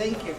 Thank you.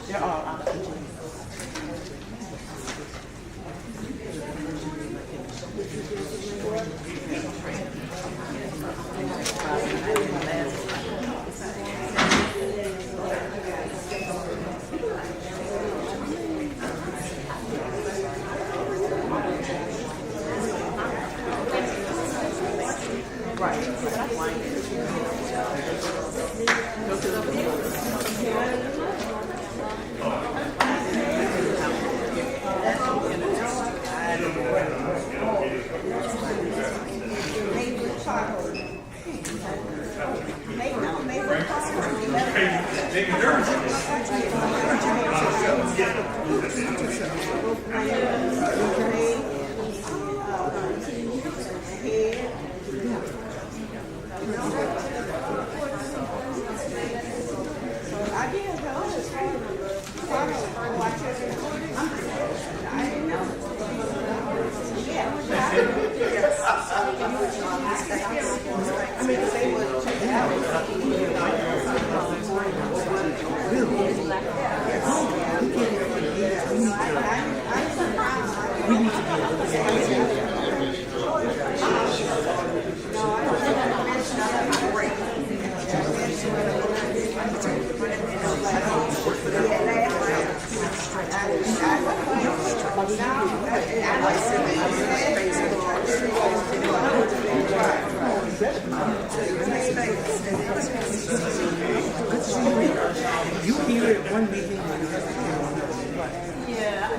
They're all out of You hear it one meeting when you have to hear one. Yeah.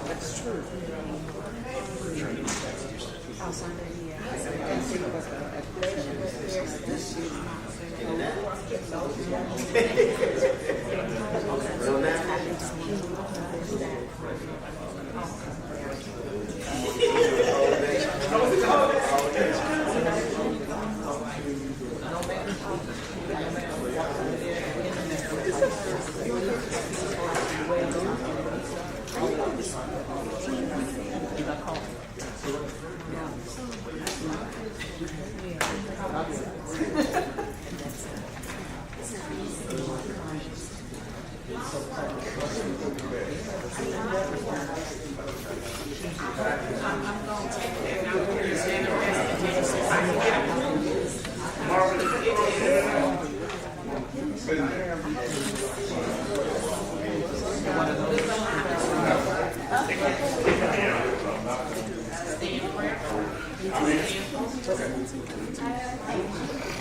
That's true. Okay.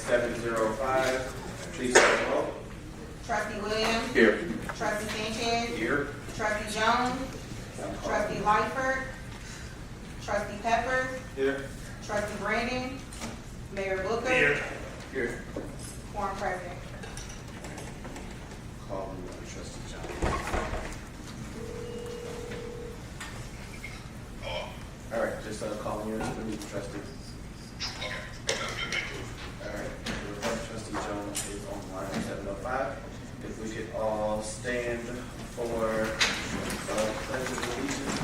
705. Please call the roll. Trustee Williams. Here. Trustee Sanchez. Here. Trustee Jones. Trustee Lightford. Trustee Peppers. Here. Trustee Brandon. Mayor Booker. Here. Quorum present. Call the trustee Jones. All right, just calling yours to meet the trustee. All right, trustee Jones is on line 705. If we could all stand for pledge of allegiance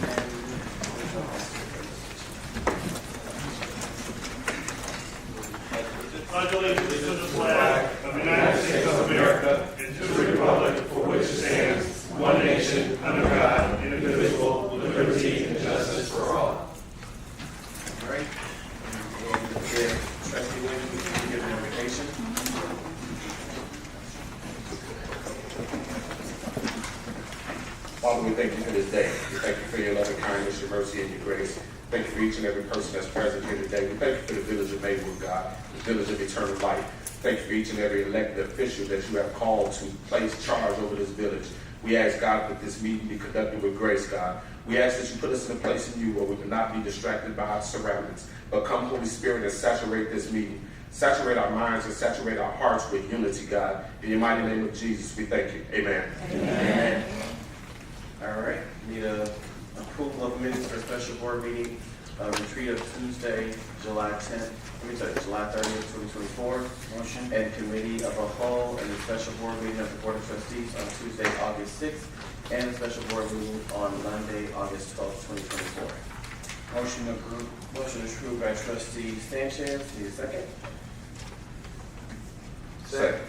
and pledge allegiance to the flag of the United States of America and to the republic for which it stands, one nation, under God, indivisible, with liberty and justice for all. all right. And if trustee Williams, we can give an invitation. Father, we thank you for this day. We thank you for your loving kindness, your mercy, and your grace. Thank you for each and every person that's present here today. We thank you for the village of Maywood, God, the village of eternal life. Thank you for each and every elected official that you have called to place charge over this village. We ask, God, that this meeting be conducted with grace, God. We ask that you put us in a place in you where we cannot be distracted by our surroundings, but come, Holy Spirit, and saturate this meeting. Saturate our minds and saturate our hearts with unity, God. In your mighty name of Jesus, we thank you. Amen. Amen. All right, need a approval of minutes for special board meeting, retreat of Tuesday, July 30th, 2024. Motion. And committee of a whole and the special board meeting of the Board of Trustees on Tuesday, August 6th, and the special board meeting on Monday, August 12th, 2024. Motion approved. Motion approved by trustee Sanchez. Need a second? Second.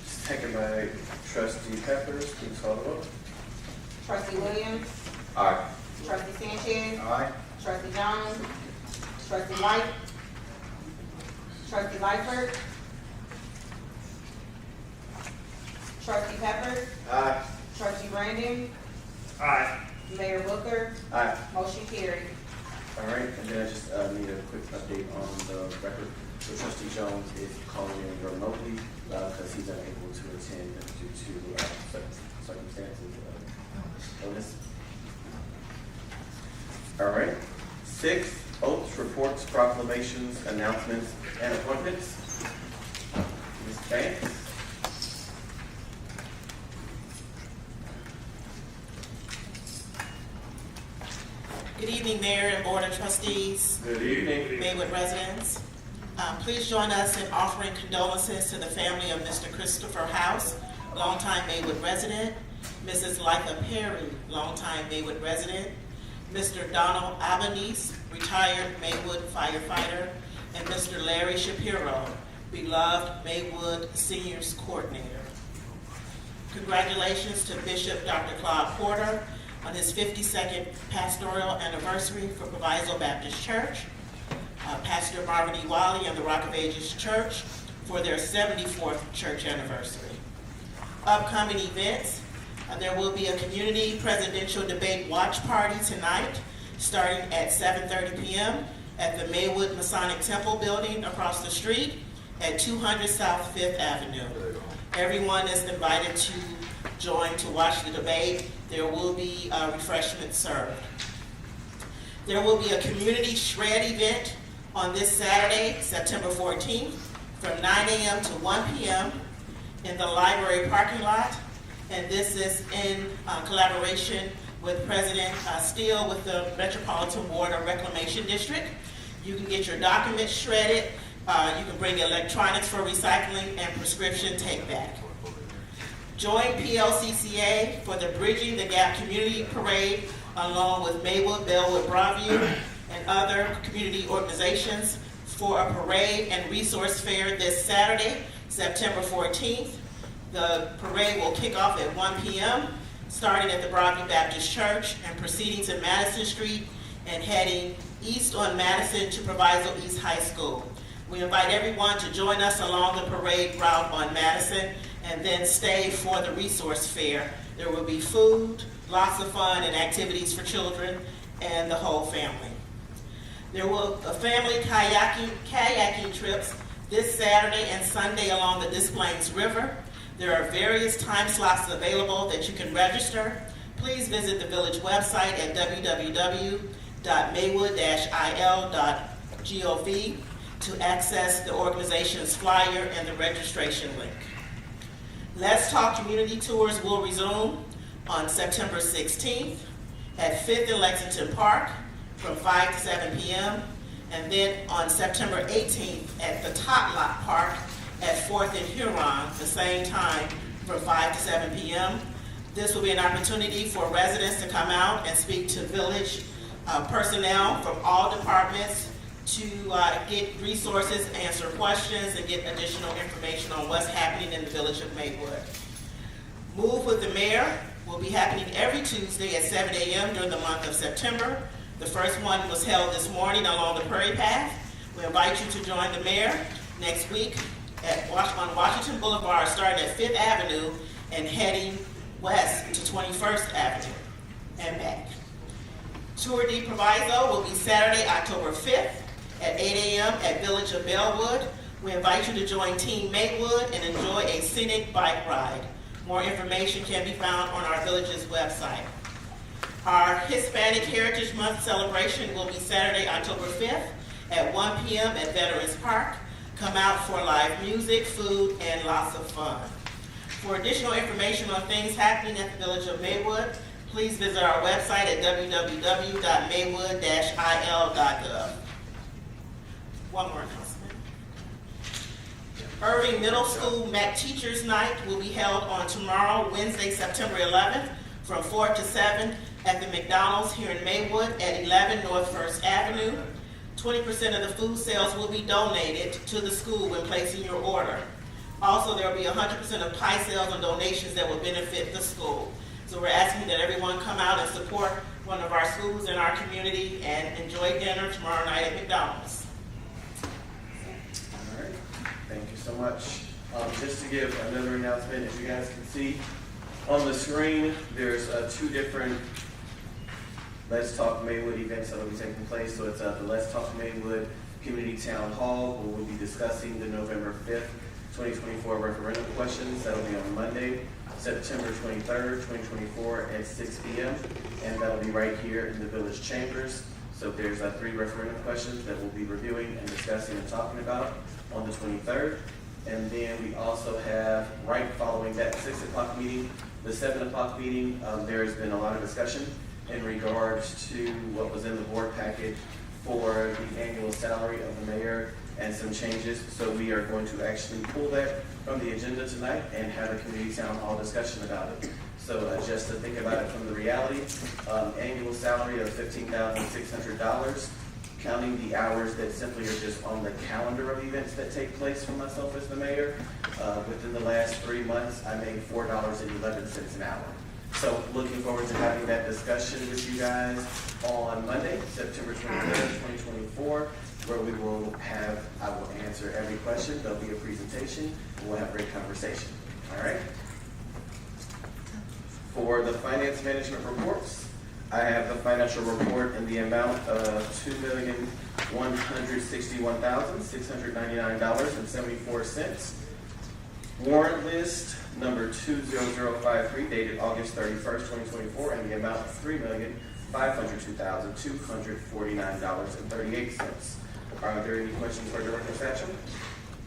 Second by trustee Peppers. Please call the roll. Trustee Williams. Aye. Trustee Sanchez. Aye. Trustee Jones. Trustee Lightford. Trustee Peppers. Aye. Trustee Brandon. Aye. Mayor Booker. Aye. Motion carried. All right, and then I just need a quick update on the record. So trustee Jones is calling in remotely because he's unable to attend due to circumstances of illness. All right. 6, oaths, reports, proclamations, announcements, and appointments. Ms. Banks. Good evening, Mayor and Board of Trustees, Good evening. Maywood residents. Please join us in offering condolences to the family of Mr. Christopher House, longtime Maywood resident, Mrs. Lytha Perry, longtime Maywood resident, Mr. Donald Albanese, retired Maywood firefighter, and Mr. Larry Shapiro, beloved Maywood Seniors Coordinator. Congratulations to Bishop Dr. Claude Porter on his 52nd pastoral anniversary for Proviso Baptist Church, Pastor Marvin E. Wiley and the Rock of Ages Church for their 74th church anniversary. Upcoming events, there will be a community presidential debate watch party tonight, starting at 7:30 p.m. at the Maywood Masonic Temple building across the street at 200 South 5th Avenue. Everyone is invited to join to watch the debate. There will be refreshments served. There will be a community shred event on this Saturday, September 14th, from 9 a.m. to 1 p.m. in the library parking lot. And this is in collaboration with President Steele with the Metropolitan Water Reclamation District. You can get your documents shredded. You can bring electronics for recycling and prescription take-back. Join PLCCA for the Bridging the Gap Community Parade along with Maywood, Bellwood, Broadview, and other community organizations for a parade and resource fair this Saturday, September 14th. The parade will kick off at 1 p.m., starting at the Broadview Baptist Church and proceeding to Madison Street and heading east on Madison to Proviso East High School. We invite everyone to join us along the parade route on Madison and then stay for the resource fair. There will be food, lots of fun and activities for children and the whole family. There will be family kayaking trips this Saturday and Sunday along the Des Plaines River. There are various time slots available that you can register. Please visit the village website at www.maywood-il.gov to access the organization's flyer and the registration link. Let's Talk Community Tours will resume on September 16th at 5th and Lexington Park from 5 to 7 p.m. and then on September 18th at the Tot Lot Park at 4th and Huron, the same time from 5 to 7 p.m. This will be an opportunity for residents to come out and speak to village personnel from all departments to get resources, answer questions, and get additional information on what's happening in the village of Maywood. Move with the Mayor will be happening every Tuesday at 7 a.m. during the month of September. The first one was held this morning along the Prairie Path. We invite you to join the Mayor next week on Washington Boulevard, starting at 5th Avenue and heading west to 21st Avenue and back. Tour de Proviso will be Saturday, October 5th at 8 a.m. at Village of Bellwood. We invite you to join Team Maywood and enjoy a scenic bike ride. More information can be found on our village's website. Our Hispanic Heritage Month celebration will be Saturday, October 5th at 1 p.m. at Veterans Park. Come out for live music, food, and lots of fun. For additional information on things happening at the Village of Maywood, please visit our website at www.maywood-il.gov. One more announcement. Irving Middle School Mac Teachers Night will be held on tomorrow, Wednesday, September 11th, from 4 to 7 at the McDonald's here in Maywood at 11 North 1st Avenue. 20% of the food sales will be donated to the school when placing your order. Also, there will be 100% of pie sales and donations that will benefit the school. So we're asking that everyone come out and support one of our schools in our community and enjoy dinner tomorrow night at McDonald's. All right, thank you so much. Just to give another announcement, as you guys can see on the screen, there's two different Let's Talk Maywood events that will be taking place. So it's the Let's Talk Maywood Community Town Hall, where we'll be discussing the November 5th, 2024 referendum questions. That'll be on Monday, September 23rd, 2024 at 6 p.m. And that'll be right here in the village chambers. So there's 3 referendum questions that we'll be reviewing and discussing and talking about on the 23rd. And then we also have, right following that 6 o'clock meeting, the 7 o'clock meeting, there has been a lot of discussion in regards to what was in the board packet for the annual salary of the mayor and some changes. So we are going to actually pull that from the agenda tonight and have a community town hall discussion about it. So just to think about it from the reality, annual salary of $15,600, counting the hours that simply are just on the calendar of events that take place for myself as the mayor. Within the last 3 months, I made $4.11 an hour. So looking forward to having that discussion with you guys on Monday, September 23rd, 2024, where we will have, I will answer every question. There'll be a presentation, and we'll have a great conversation. All right? For the finance management reports, I have the financial report in the amount of $2,161,699.74. Warrant list number 20053 dated August 31st, 2024, and the amount of $3,502,249.38. Are there any questions for Director Satchel?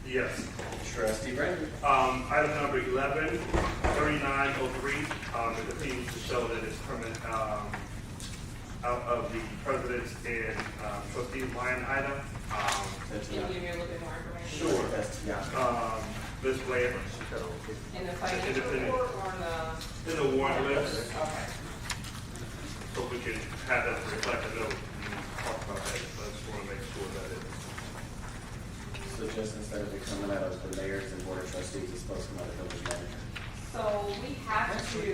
Yes. Trustee Brandon. Item number 11, 3903, it continues to show that it's coming out of the president's and trustee's line item. That's Can you not- give me a little bit more information? Sure, that's yeah. Ms. Blair, In the financial report or in the warrant list, Okay. so we can have that reflect a note and talk about that. So I just want to make sure that it's. So just instead of it coming out of the mayors and board of trustees, it's supposed to come out of the village manager. So we have to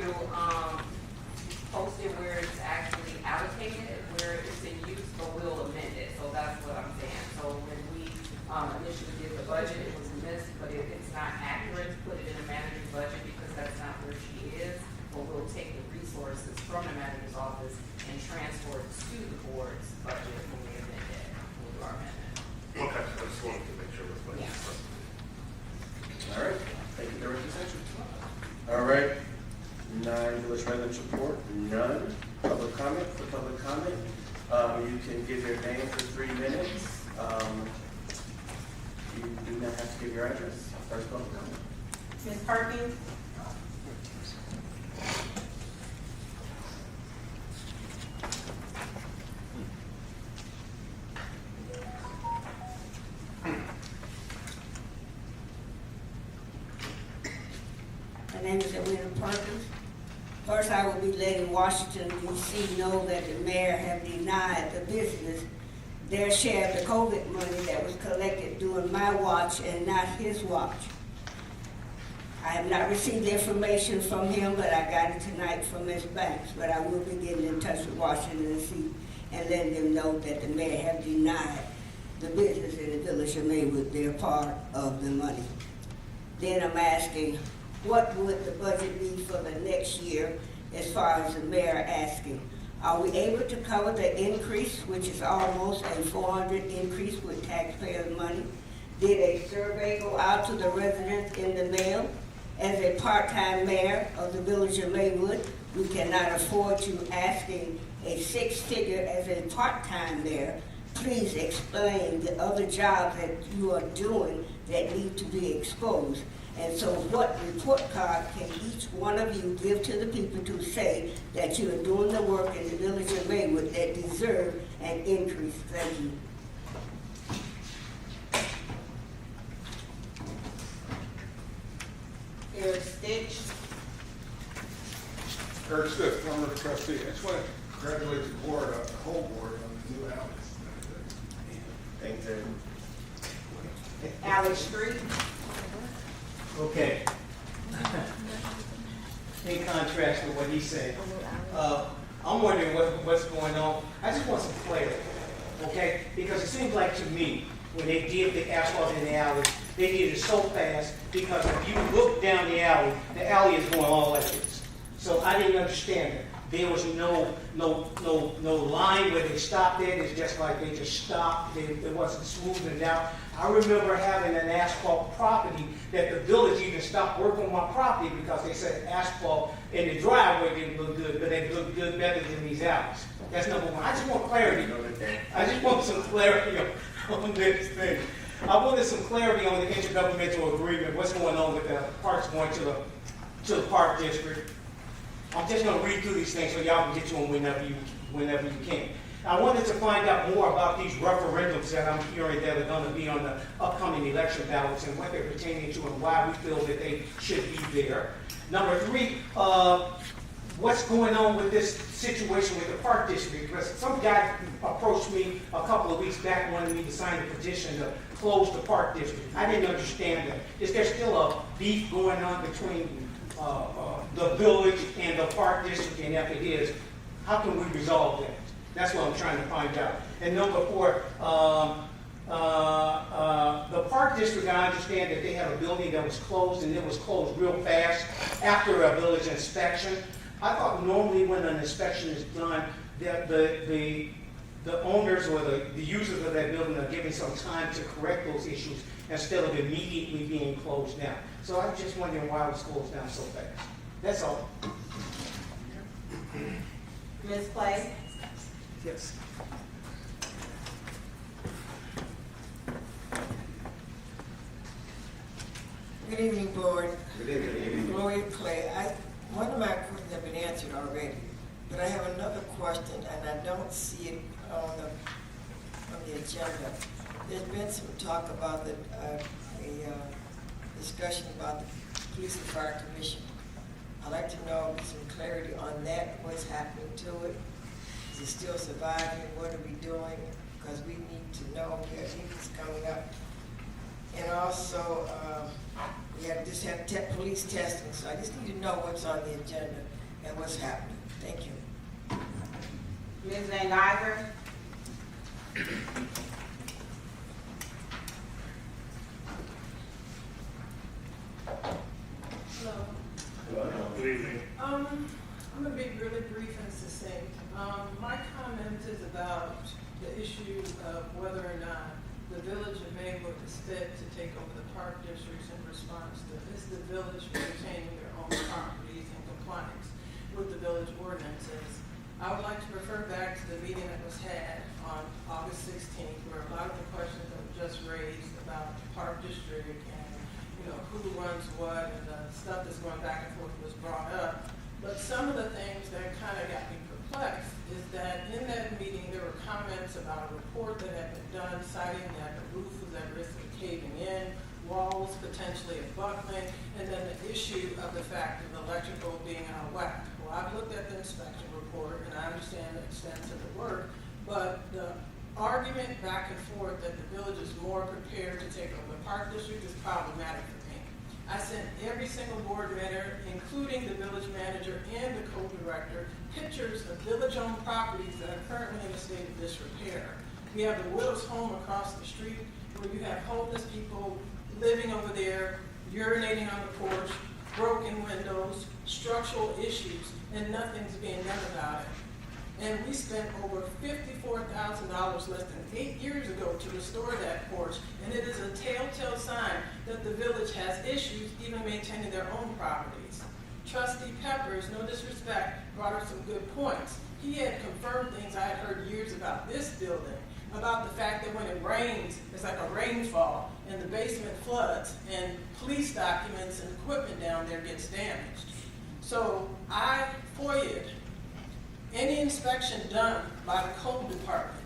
post it where it's actually allocated, where it's in use, but we'll amend it. So that's what I'm saying. So when we initially did the budget, it was missed, but it's not accurate to put it in the manager's budget because that's not where she is. But we'll take the resources from the manager's office and transfer it to the board's budget when we amend it. We'll do our amendment. Okay, I just wanted to make sure it's like. Yeah. do not have to give your address. First public comment. Ms. Perkins? My name is Edwina Perkins. First, I will be letting Washington, D.C. know that the mayor have denied the business their share of the COVID money that was collected during my watch and not his watch. I have not received information from him, but I got it tonight from Ms. Banks. But I will be getting in touch with Washington, D.C. and letting them know that the mayor have denied the business in the village of Maywood their part of the money. Then I'm asking, what would the budget be for the next year as far as the mayor asking? Are we able to cover the increase, which is almost a 400 increase with taxpayers' money? Did a survey go out to the residents in the mail? As a part-time mayor of the village of Maywood, we cannot afford you asking a six-figure as a part-time mayor. Please explain the other jobs that you are doing that need to be exposed. And so what report card can each one of you give to the people to say that you are doing the work in the village of Maywood that deserve an increase? Thank you. Eric Stitch? Eric Stiff, former trustee. I just want to congratulate the board, the whole board, on the new Alex. Thanks, Ed. Alex Street? Okay. In contrast to what he said, I'm wondering what's going on. I just want some clarity, okay? Because it seems like to me, when they did the asphalt in the alley, they did it so fast because if you look down the alley is going all like this. So I didn't understand it. There was no line where they stopped it. It's just like they just stopped. It wasn't smoothing out. I remember having an asphalt property that the village even stopped working on my property because they said asphalt in the driveway didn't look good, but it looked good better than these alleys. That's number one. I just want clarity. I just want some clarity on this thing. I wanted some clarity on the intergovernmental agreement. What's going on with the parks going to the park district? I'm just going to read through these things so y'all can get to them whenever you can. I wanted to find out more about these referendums that I'm hearing that are going to be on the upcoming election ballots and what they're pertaining to and why we feel that they should be there. Number three, what's going on with this situation with the park district? Because some guy approached me a couple of weeks back wanting me to sign a petition to close the park district. I didn't understand that. Is there still a beef going on between the village and the park district, and if it is, how can we resolve that? That's what I'm trying to find out. And number four, the park district, I understand that they had a building that was closed, and it was closed real fast after a village inspection. I thought normally when an inspection is done, that the owners or the users of that building are given some time to correct those issues instead of immediately being closed down. So I'm just wondering why it was closed down so fast. That's all. Ms. Clay? Yes. Good evening, board. Good evening. Gloria Clay. One of my questions have been answered already, but I have another question, and I don't see it on the agenda. There's been some talk about a discussion about the Police and Fire Commission. I'd like to know some clarity on that, what's happening to it. Is it still surviving? What are we doing? Because we need to know. We have meetings coming up. And also, we just had police testing, so I just need to know what's on the agenda and what's happening. Thank you. Ms. Van Geyser? Good evening. I'm going to be really brief and succinct. My comment is about the issue of whether or not the village of Maywood is fit to take over the park districts in response to is the village maintaining their own properties in compliance with the village ordinances. I would like to refer back to the meeting that was had on August 16th, where a lot of the questions that were just raised about the Park District and, you know, who runs what, and the stuff that's going back and forth was brought up. But some of the things that kind of got me perplexed is that in that meeting, there were comments about a report that had been done citing that the roof was at risk of caving in, walls potentially buckling, and then the issue of the fact of the electrical being out of whack. Well, I've looked at the inspection report and I understand the extent of the work, but the argument back and forth that the village is more prepared to take over the Park District is problematic for me. I sent every single board member, including the village manager and the co-director, pictures of village-owned properties that are currently in a state of disrepair. We have the widow's home across the street where you have homeless people living over there, urinating on the porch, broken windows, structural issues, and nothing's being done about it. And we spent over $54,000 less than 8 years ago to restore that porch, and it is a telltale sign that the village has issues even maintaining their own properties. Trustee Peppers, no disrespect, brought up some good points. He had confirmed things I had heard years about this building, about the fact that when it rains, it's like a rainfall, and the basement floods, and police documents and equipment down there gets damaged. So I FOIA'd any inspection done by the code department,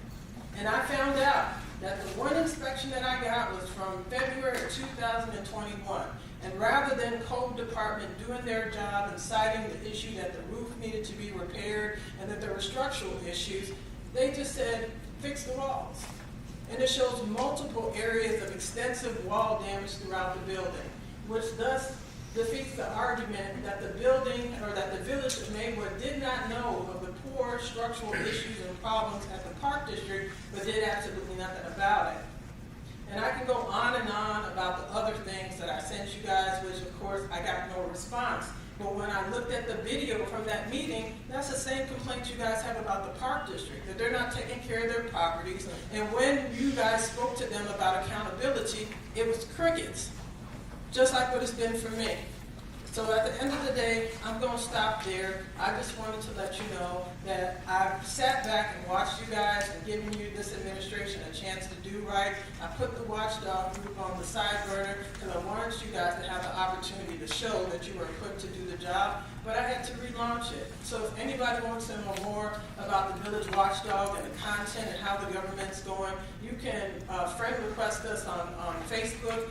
and I found out that the one inspection that I got was from February of 2021. And rather than code department doing their job and citing the issue that the roof needed to be repaired and that there were structural issues, they just said, fix the walls. And it shows multiple areas of extensive wall damage throughout the building, which thus defeats the argument that the building or that the village of Maywood did not know of the poor structural issues and problems at the Park District, but did absolutely nothing about it. And I can go on and on about the other things that I sent you guys, which of course I got no response. But when I looked at the video from that meeting, that's the same complaint you guys have about the Park District, that they're not taking care of their properties. And when you guys spoke to them about accountability, it was crickets, just like what it's been for me. So at the end of the day, I'm going to stop there. I just wanted to let you know that I've sat back and watched you guys and given you this administration a chance to do right. I put the watchdog group on the side burner because I wanted you guys to have the opportunity to show that you were equipped to do the job, but I had to relaunch it. So if anybody wants to know more about the Village Watchdog and the content and how the government's going, you can friend request us on Facebook,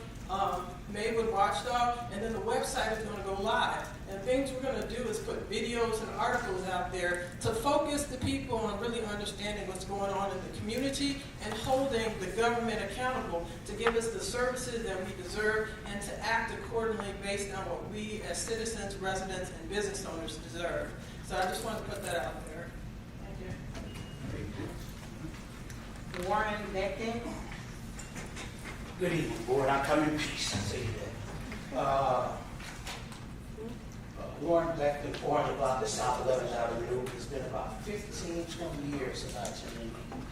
Maywood Watchdog, and then the website is going to go live. And things we're going to do is put videos and articles out there to focus the people on really understanding what's going on in the community and holding the government accountable to give us the services that we deserve and to act accordingly based on what we as citizens, residents, and business owners deserve. So I just wanted to put that out there. Thank you. Warren Beckton. Good evening, board. I come in peace. I say that. Warren Beckton, 400 block of South 11th Avenue. It's been about 15, 20 years since I attended a meeting.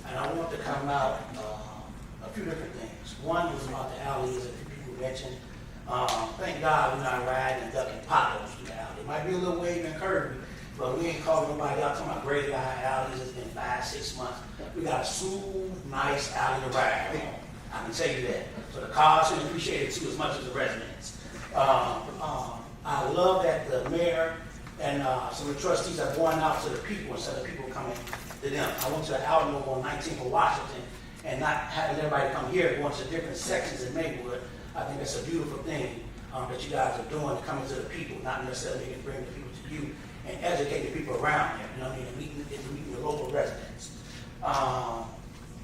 And I want to come out a few different things. One was about the alleys that people mentioned. Thank God we're not riding and ducking potholes through the alley. It might be a little wavy and curvy, but we ain't calling nobody out talking about gray eye alleys. It's been 5-6 months. We got a smooth, nice alley to ride on. I can tell you that. So the cars should appreciate it too as much as the residents. I love that the mayor and some of the trustees are going out to the people instead of people coming to them. I went to the outing on 19th of Washington and not having everybody come here, going to different sections in Maywood. I think that's a beautiful thing that you guys are doing, coming to the people, not necessarily bringing the people to you and educating the people around here, you know what I mean, and meeting the local residents.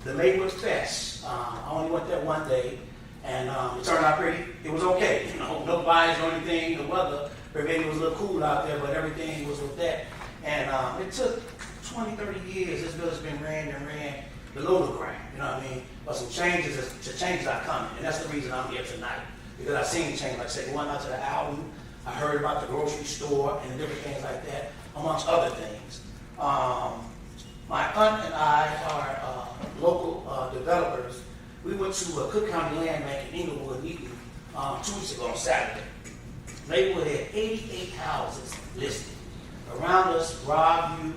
The Maywood Fest, I only went there one day, and it turned out pretty, it was okay, you know, no fires or anything, the weather, maybe it was a little cool out there, but everything was with that. And it took 20, 30 years, this village has been ran below the ground, you know what I mean? But some changes are coming, and that's the reason I'm here tonight, because I've seen change, like I said, going out to the album, I heard about the grocery store and different things like that, amongst other things. My aunt and I are local developers. We went to a Cook County Land Bank in Inglewood meeting 2 weeks ago on Saturday. Maywood had 88 houses listed. Around us, Broadview,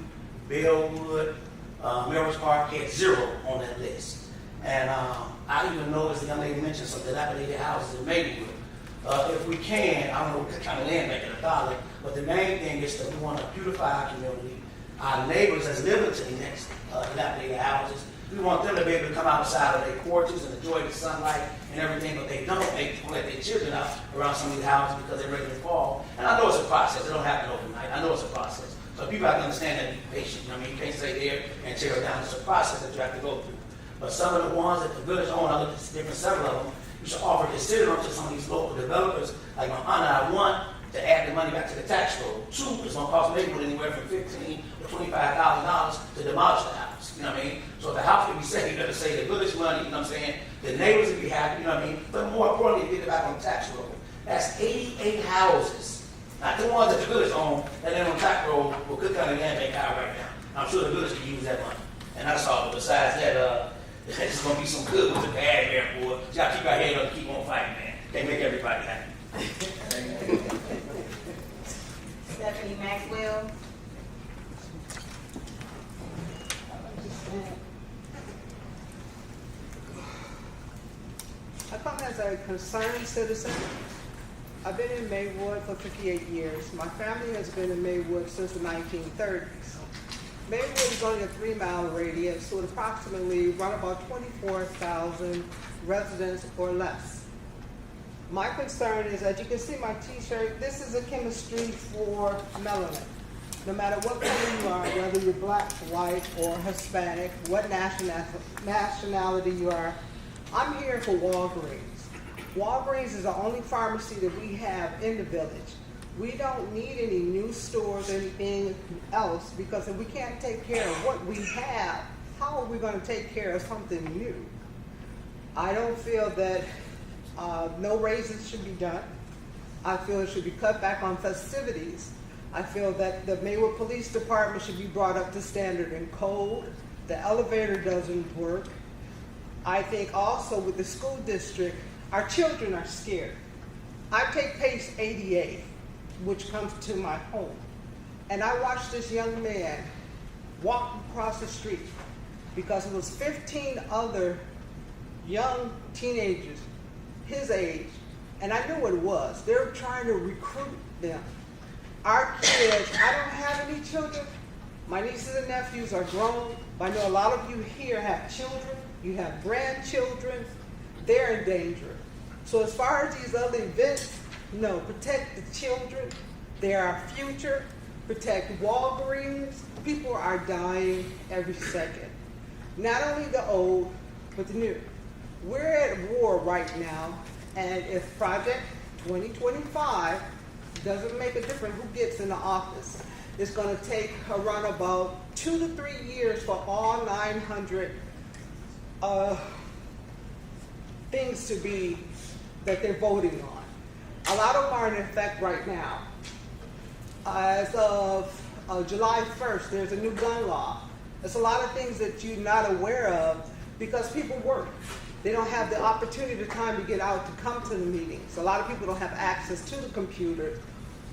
Bellwood, Melrose Park had 0 on that list. And I even noticed the young lady mentioned some dilapidated houses in Maywood. If we can, I don't know what kind of land making $1, but the main thing is that we want to beautify our community. Our neighbors that's living to the next dilapidated houses, we want them to be able to come outside of their porches and enjoy the sunlight and everything, but they don't. They let their children out around some of these houses because they're ready to fall. And I know it's a process. It don't happen overnight. I know it's a process. So people have to understand that and be patient. You know what I mean? You can't stay there and tear it down. It's a process that you have to go through. But some of the ones that the village own, I looked at different several of them, you should offer consider them to some of these local developers. Like my aunt, I want to add the money back to the tax roll. 2, it's going to cost Maywood anywhere from $15,000 to $25,000 to demolish the house. You know what I mean? So if the house can be saved, you better save the village money, you know what I'm saying? The neighbors will be happy, you know what I mean? But more importantly, get it back on the tax roll. That's 88 houses. Not the ones that the village own, that ain't on tax roll with Cook County Land Bank out right now. I'm sure the village can use that money. And that's all. But besides that, it's going to be some good with the bad there, boy. You got to keep our head up and keep on fighting, man. Can't make everybody happy. Stephanie Maxwell. I come as a concerned citizen. I've been in Maywood for 58 years. My family has been in Maywood since the 1930s. Maywood is only a 3-mile radius, so it approximately run about 24,000 residents or less. My concern is, as you can see my t-shirt, this is a chemistry for melanin. No matter what color you are, whether you're black, white, or Hispanic, what nationality you are, I'm here for Walgreens. Walgreens is the only pharmacy that we have in the village. We don't need any new stores or anything else, because if we can't take care of what we have, how are we going to take care of something new? I don't feel that no raises should be done. I feel it should be cut back on festivities. I feel that the Maywood Police Department should be brought up to standard and code. The elevator doesn't work. I think also with the school district, our children are scared. I take Pace 88, which comes to my home, and I watched this young man walk across the street because it was 15 other young teenagers his age, and I knew what it was. They were trying to recruit them. Our kids, I don't have any children. My nieces and nephews are grown, but I know a lot of you here have children. You have grandchildren. They're in danger. So as far as these other events, no, protect the children. They're our future. Protect Walgreens. People are dying every second. Not only the old, but the new. We're at war right now, and if Project 2025 doesn't make a difference who gets in the office, it's going to take around about 2 to 3 years for all 900 things to be that they're voting on. A lot of them are in effect right now. As of July 1st, there's a new gun law. There's a lot of things that you're not aware of because people work. They don't have the opportunity, the time to get out to come to the meetings. A lot of people don't have access to the computer,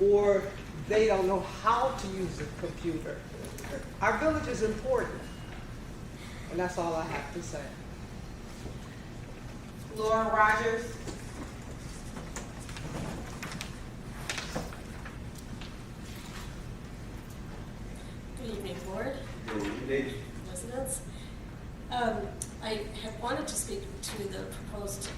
or they don't know how to use the computer. Our village is important, and that's all I have to say. Laura Rogers. Good evening, board, Good evening. residents. I have wanted to speak to the proposed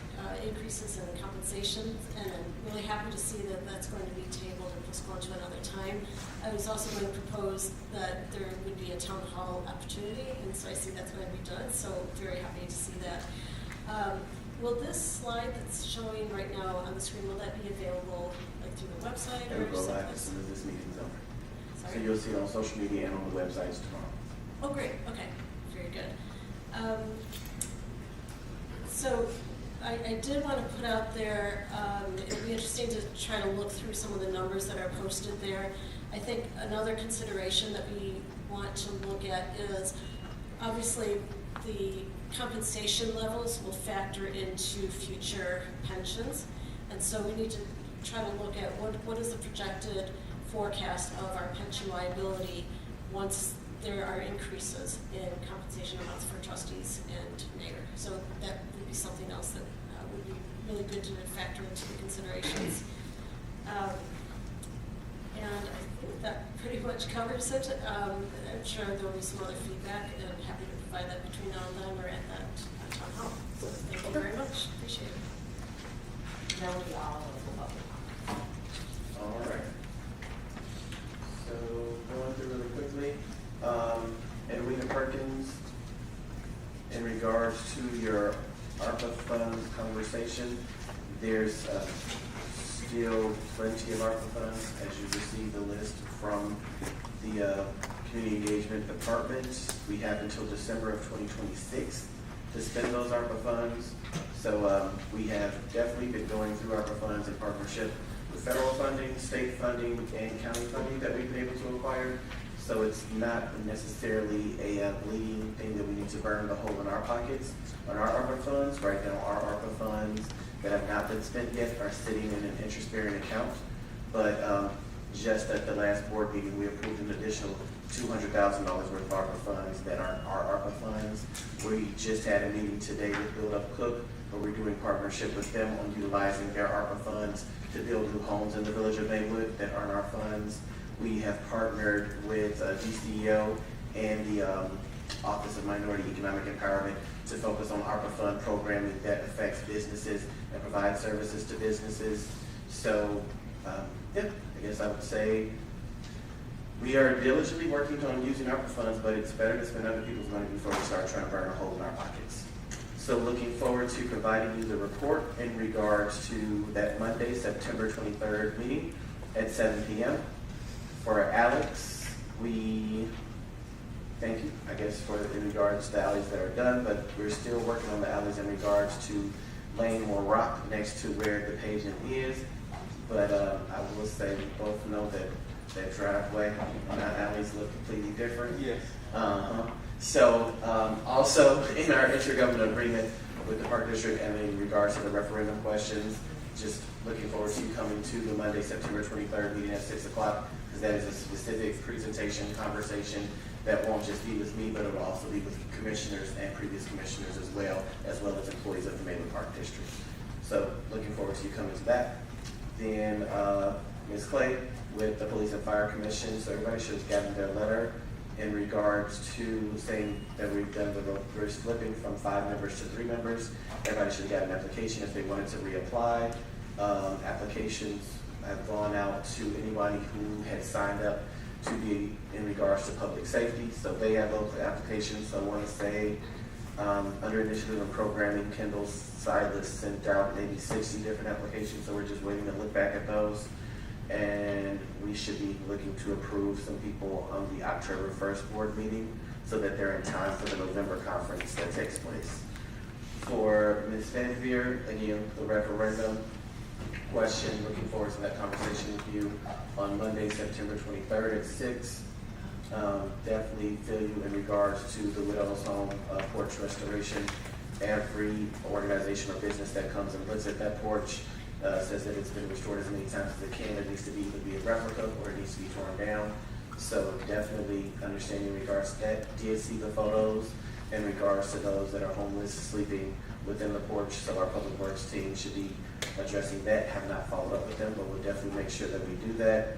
increases in compensation, and I'm really happy to see that that's going to be tabled and postponed to another time. I was also going to propose that there would be a town hall opportunity, and so I see that's going to be done, so very happy to see that. Will this slide that's showing right now on the screen, will that be available like through the website? It'll Or go live something? as soon as this meeting's over. So Sorry? you'll see it on social media and on the websites tomorrow. Oh, great. Okay. Very good. So I did want to put out there, it'd be interesting to try to look through some of the numbers that are posted there. I think another consideration that we want to look at is obviously the compensation levels will factor into future pensions. And so we need to try to look at what is the projected forecast of our pension liability once there are increases in compensation amounts for trustees and mayor. So that would be something else that would be really good to factor into the considerations. And I think that pretty much covers it. I'm sure there will be some other feedback, and I'm happy to provide that between now and then or at that town hall. So thank you very much. Appreciate it. That would be all of the public. All right. So going through really quickly, Edwina Perkins, in regards to your ARPA funds conversation, there's still plenty of ARPA funds as you receive the list from the Community Engagement Department. We have until December of 2026 to spend those ARPA funds. So we have definitely been going through ARPA funds in partnership with federal funding, state funding, and county funding that we've been able to acquire. So it's not necessarily a bleeding thing that we need to burn the hole in our pockets on our ARPA funds. Right now, our ARPA funds that have not been spent yet are sitting in an interest-bearing account. But just at the last board meeting, we approved an additional $200,000 worth of ARPA funds that aren't our ARPA funds. We just had a meeting today with Build Up Cook, where we're doing partnership with them on utilizing their ARPA funds to build new homes in the village of Maywood that aren't our funds. We have partnered with DCEO and the Office of Minority Economic Empowerment to focus on ARPA fund programming that affects businesses and provides services to businesses. So, yeah, I guess I would say we are diligently working on using ARPA funds, but it's better to spend other people's money before we start trying to burn a hole in our pockets. So looking forward to providing you the report in regards to that Monday, September 23rd meeting at 7 p.m. For Alex, we thank you, I guess, for in regards to the alleys that are done, but we're still working on the alleys in regards to laying more rock next to where the pavement is. But I will say we both know that driveway and our alleys look completely different. Yes. So also in our intergovernmental agreement with the Park District and in regards to the referendum questions, just looking forward to you coming to the Monday, September 23rd meeting at 6 o'clock, because that is a specific presentation, conversation that won't just be with me, but it will also be with commissioners and previous commissioners as well as employees of the Maywood Park District. So looking forward to you coming to that. Then Ms. Clay with the Police and Fire Commission, so everybody should have gotten their letter in regards to saying that we're flipping from 5 members to 3 members. Everybody should have gotten an application if they wanted to reapply. Applications have gone out to anybody who had signed up to be in regards to public safety. So they have those applications. So I want to say under initiative and programming, Kendall's side list sent out maybe 60 different applications. So we're just waiting to look back at those. And we should be looking to approve some people on the October 1st board meeting so that they're in time for the November conference that takes place. For Ms. Van Veer, again, the referendum question, looking forward to that conversation with you on Monday, September 23rd at 6. Definitely feel you in regards to the Widow's Home porch restoration. Every organization or business that comes and looks at that porch says that it's been restored as many times as it can. It needs to be either be a replica or it needs to be torn down. So definitely understanding in regards to that. Did see the photos in regards to those that are homeless sleeping within the porch. So our public works team should be addressing that. Have not followed up with them, but we'll definitely make sure that we do that.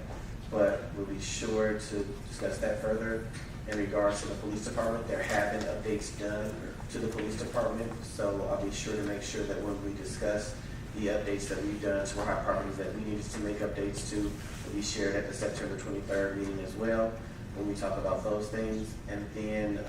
But we'll be sure to discuss that further. In regards to the police department, there have been updates done to the police department. So I'll be sure to make sure that when we discuss the updates that we've done to our properties that we needed to make updates to will be shared at the September 23rd meeting as well when we talk about those things. And then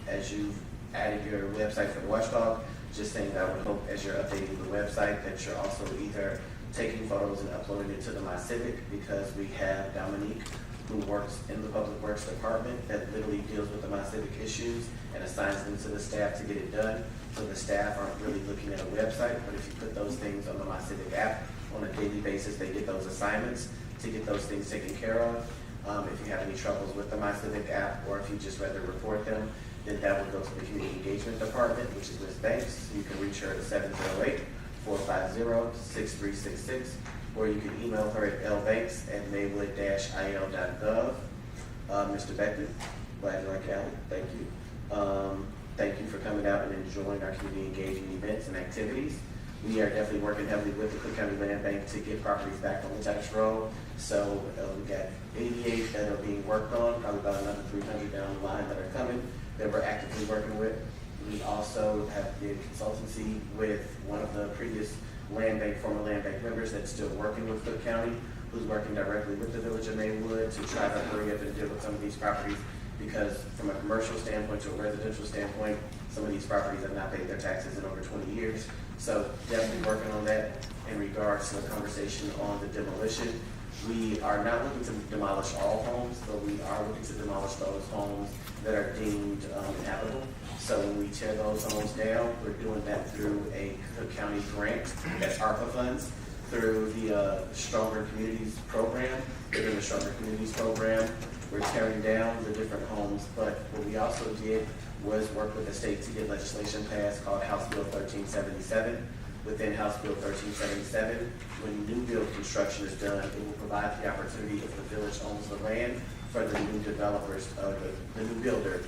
as you've added your website for the watchdog, just saying that I would hope as you're updating the website that you're also either taking photos and uploading it to the My Civic, because we have Dominique who works in the Public Works Department that literally deals with the My Civic issues and assigns them to the staff to get it done. So the staff aren't really looking at a website, but if you put those things on the My Civic app on a daily basis, they get those assignments to get those things taken care of. If you have any troubles with the My Civic app, or if you just rather report them, then that will go to the Community Engagement Department, which is Ms. Banks. You can reach her at 708-450-6366, or you can email her at lbanks@maywood-il.gov. Mr. Beckman? Glad you're on, Callie. Thank you. Thank you for coming out and enjoying our community engaging events and activities. We are definitely working heavily with the Cook County Land Bank to get properties back on the tax roll. So we got 88 that are being worked on, probably about another 300 down the line that are coming that we're actively working with. We also have did consultancy with one of the previous former land bank members that's still working with Cook County, who's working directly with the Village of Maywood to try to hurry up and deal with some of these properties, because from a commercial standpoint to a residential standpoint, some of these properties have not paid their taxes in over 20 years. So definitely working on that. In regards to the conversation on the demolition, we are not looking to demolish all homes, but we are looking to demolish those homes that are deemed inhabitable. So when we tear those homes down, we're doing that through a Cook County grant, that's ARPA funds, through the Stronger Communities program. Within the Stronger Communities program, we're tearing down the different homes, but what we also did was work with the state to get legislation passed called House Bill 1377. Within House Bill 1377, when new build construction is done, it will provide the opportunity, if the village owns the land, for the new developers, the new builder,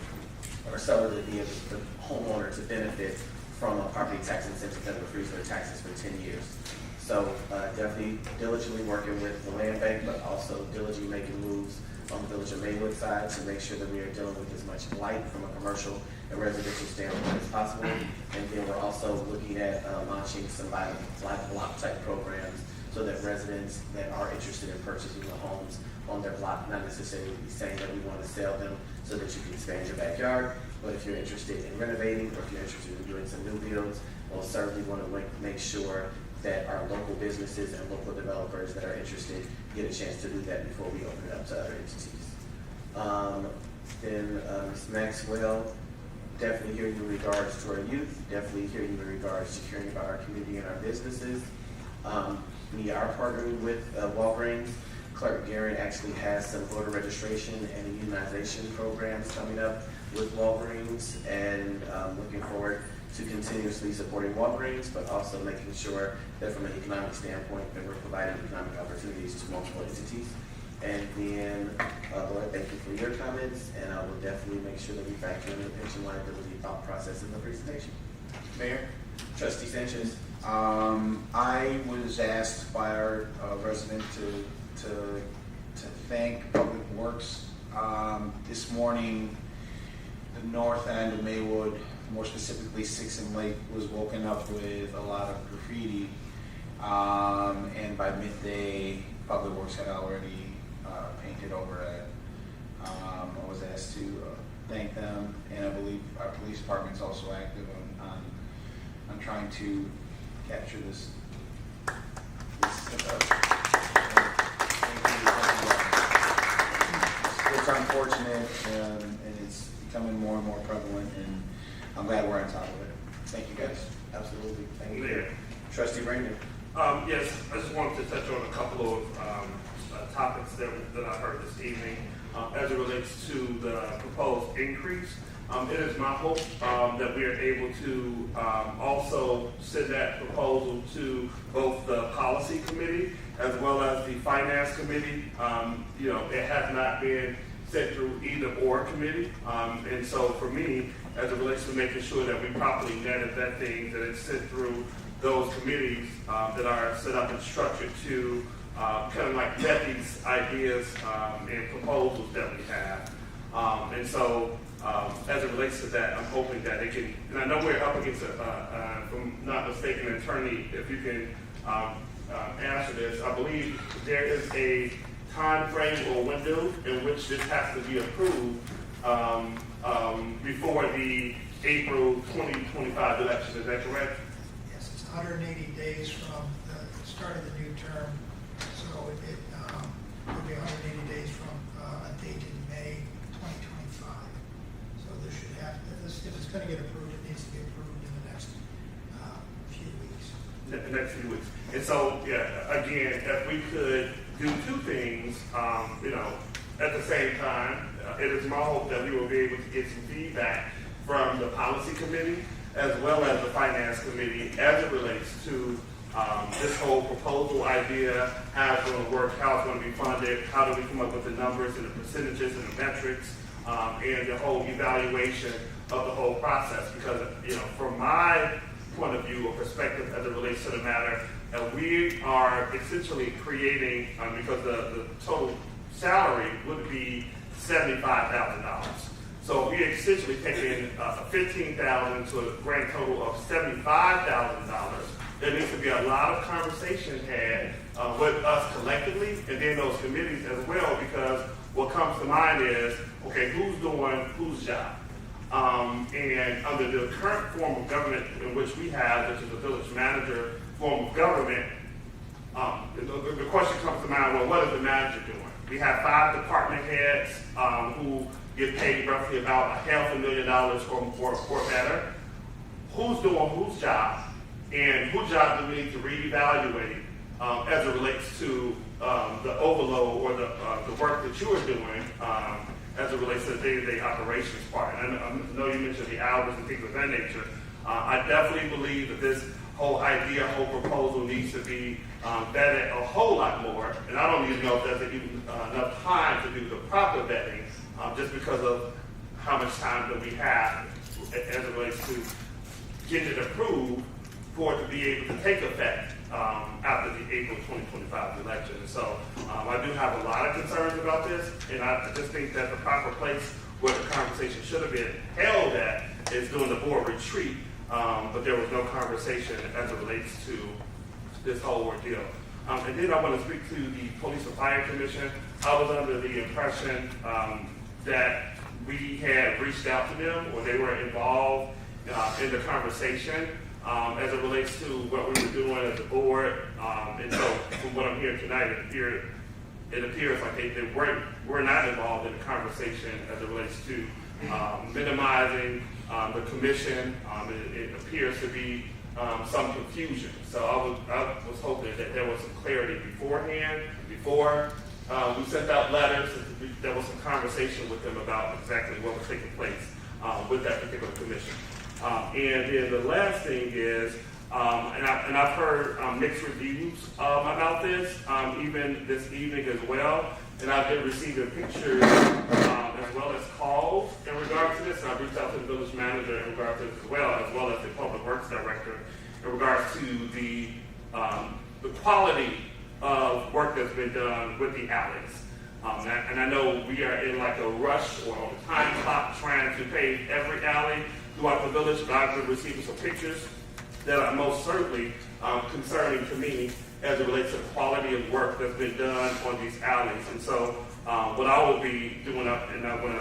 or seller to be able, the homeowner to benefit from a property tax incentive that will freeze their taxes for 10 years. So definitely diligently working with the land bank, but also diligently making moves on the Village of Maywood side to make sure that we are dealing with as much light from a commercial and residential standpoint as possible. And then we're also looking at launching some light block type programs so that residents that are interested in purchasing the homes on their block, not necessarily saying that we want to sell them so that you can expand your backyard, but if you're interested in renovating or if you're interested in doing some new builds, we'll certainly want to make sure that our local businesses and local developers that are interested get a chance to do that before we open it up to other entities. Then Ms. Maxwell, definitely hear you in regards to our youth, definitely hear you in regards to caring about our community and our businesses. We are partnering with Walgreens. Clerk Guerin actually has some voter registration and immunization programs coming up with Walgreens, and looking forward to continuously supporting Walgreens, but also making sure that from an economic standpoint that we're providing economic opportunities to multiple entities. And then, Lord, thank you for your comments, and I will definitely make sure that we factor in the pension liability thought process in the presentation. Mayor, Trustee Sanchez. I was asked by our resident to thank Public Works. This morning, the north end of Maywood, more specifically 6th and Lake, was woken up with a lot of graffiti, and by midday, Public Works had already painted over it. I was asked to thank them, and I believe our police department's also active on trying to capture this. It's unfortunate, and it's becoming more and more prevalent, and I'm glad we're on top of it. Thank you, guys. Absolutely. Thank you. Mayor. Trustee Brandon. Yes, I just wanted to touch on a couple of topics that I heard this evening as it relates to the proposed increase. It is my hope that we are able to also send that proposal to both the policy committee as well as the finance committee. It has not been sent through either or committee. And so for me, as it relates to making sure that we properly vet things, that it's sent through those committees that are set up and structured to kind of like vet these ideas and proposals that we have. And so as it relates to that, I'm hoping that it can, and I know we're up against, if I'm not mistaken, attorney, if you can answer this. I believe there is a time frame or window in which this has to be approved before the April 2025 election. Is that correct? Yes, it's 180 days from the start of the new term, so it will be 180 days from a date in May 2025. So this should have, if it's going to get approved, it needs to be approved in the next few weeks. The next few weeks. And so, again, if we could do two things, at the same time, it is my hope that we will be able to get some feedback from the policy committee as well as the finance committee as it relates to this whole proposal idea, how it's going to work, how it's going to be funded, how do we come up with the numbers and the percentages and the metrics and the whole evaluation of the whole process. Because, from my point of view or perspective as it relates to the matter, we are essentially creating, because the total salary would be $75,000. So we essentially taking $15,000 to a grand total of $75,000. There needs to be a lot of conversation had with us collectively and then those committees as well, because what comes to mind is, okay, who's doing whose job? And under the current form of government in which we have, which is the village manager form of government, the question comes to mind, well, what is the manager doing? We have 5 department heads who get paid roughly about $500,000 or better. Who's doing whose job? And whose job do we need to reevaluate as it relates to the overload or the work that you are doing as it relates to the day-to-day operations part? And I know you mentioned the hours and things of that nature. I definitely believe that this whole idea, whole proposal needs to be vetted a whole lot more. And I don't even know if there's even enough time to do the proper vetting, just because of how much time that we have as it relates to getting it approved for it to be able to take effect after the April 2025 election. And so I do have a lot of concerns about this, and I just think that the proper place where the conversation should have been held at is during the board retreat, but there was no conversation as it relates to this whole ordeal. And then I want to speak to the Police and Fire Commission. I was under the impression that we had reached out to them, or they were involved in the conversation as it relates to what we were doing as a board. And so from what I'm hearing tonight, it appears like they were not involved in the conversation as it relates to minimizing the commission. It appears to be some confusion. So I was hoping that there was some clarity beforehand, before we sent out letters. There was some conversation with them about exactly what was taking place with that particular commission. And then the last thing is, and I've heard mixed reviews about this, even this evening as well. And I've been receiving pictures as well as calls in regards to this. And I've reached out to the village manager in regards to this as well as the public works director in regards to the quality of work that's been done with the alleys. And I know we are in like a rush or a time clock trying to pave every alley throughout the village, but I've been receiving some pictures that are most certainly concerning to me as it relates to the quality of work that's been done on these alleys. And so what I will be doing, and I want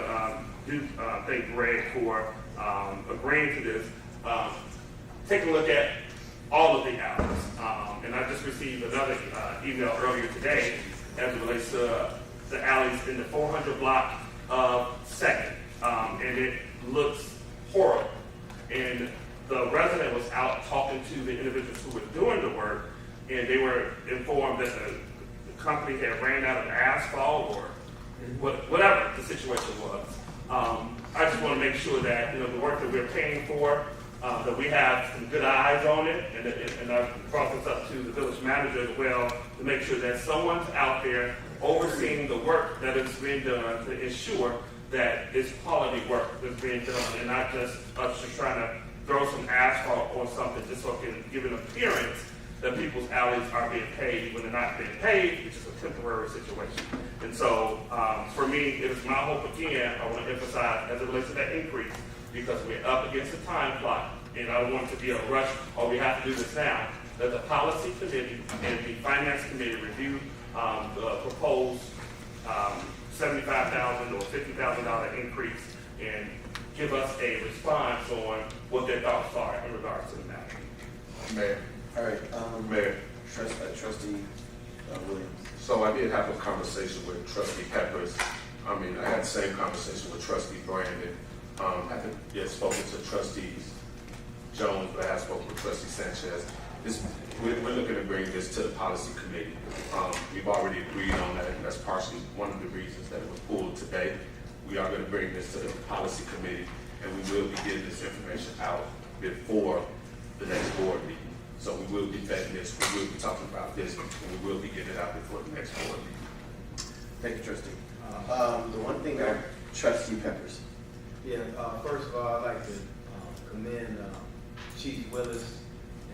to thank Greg for agreeing to this, take a look at all of the alleys. And I just received another email earlier today as it relates to the alleys in the 400 block of 2nd. And it looks horrible. And the resident was out talking to the individuals who were doing the work, and they were informed that the company had ran out of asphalt or whatever the situation was. I just want to make sure that the work that we're paying for, that we have some good eyes on it, and I've brought this up to the village manager as well, to make sure that someone's out there overseeing the work that is being done to ensure that it's quality work that's being done, and not just us just trying to throw some asphalt on something just so it can give an appearance that people's alleys are being paved when they're not being paved, which is a temporary situation. And so, for me, it is my hope again, I want to emphasize as it relates to that increase, because we're up against the time clock, and I don't want it to be a rush, or we have to do this now, that the policy committee and the finance committee review the proposed $75,000 or $50,000 increase and give us a response on what their thoughts are in regards to the matter. Mayor. All right, Mayor. Trustee Williams. So I did have a conversation with Trustee Peppers. I had the same conversation with Trustee Brandon. I haven't yet spoken to Trustees Jones, but I have spoken with Trustee Sanchez. We're looking to bring this to the policy committee. We've already agreed on that, and that's partially one of the reasons that it was pulled today. We are going to bring this to the policy committee, and we will be getting this information out before the next board meeting. So we will be vetting this, we will be talking about this, and we will be getting it out before the next board meeting. Thank you, Trustee. The one thing Trustee Peppers. Yeah, first of all, I'd like to commend Chief Willis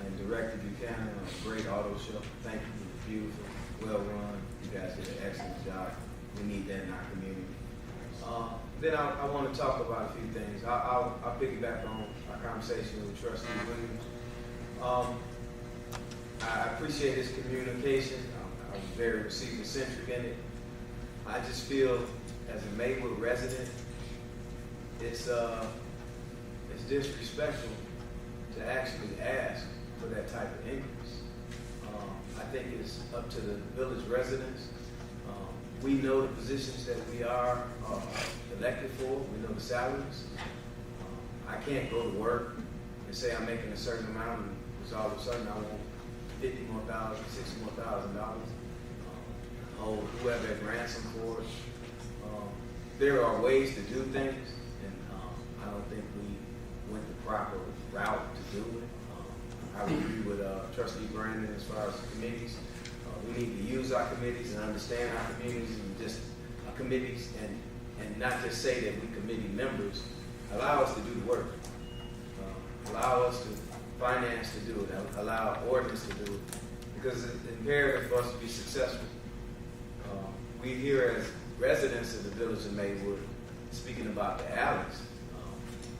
and Director Buchanan on a great auto show. Thank you. It was beautiful, well run. You guys did an excellent job. We need that in our community. Then I want to talk about a few things. I'll piggyback on our conversation with Trustee Williams. I appreciate his communication. I was very receiver-centric in it. I just feel, as a Maywood resident, it's disrespectful to actually ask for that type of increase. I think it's up to the village residents. We know the positions that we are elected for. We know the salaries. I can't go to work and say I'm making a certain amount and it's all of a sudden I want $50,000 more, $60,000. Hold whoever at ransom for it. There are ways to do things, and I don't think we went the proper route to do it. I would agree with Trustee Brandon as far as the committees. We need to use our committees and understand our communities and just our committees and not just say that we committee members. Allow us to do the work. Allow us to finance to do it. Allow ordinance to do it. Because it's imperative for us to be successful. We here as residents of the village of Maywood, speaking about the alleys,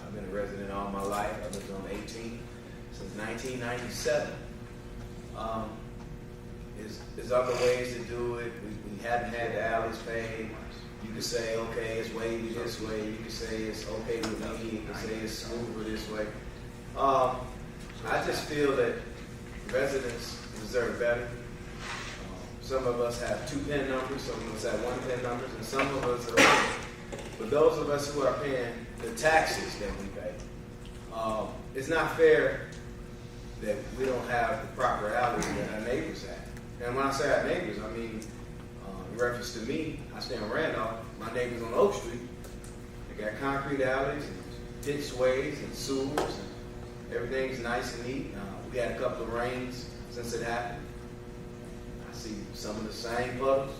I've been a resident all my life. I lived on 18 since 1997. There's other ways to do it. We hadn't had the alleys paid. You could say, okay, it's wavy this way. You could say it's okay with me. You could say it's smoother this way. I just feel that residents deserve better. Some of us have 2 PIN numbers, some of us have 1 PIN numbers, and some of us are. But those of us who are paying the taxes that we pay, it's not fair that we don't have the proper alleys that our neighbors have. And when I say our neighbors, I mean, in reference to me, I stay on Randolph, my neighbors on Oak Street, they got concrete alleys and pitchways and sewers, and everything's nice and neat. We had a couple of rains since it happened. I see some of the same puddles,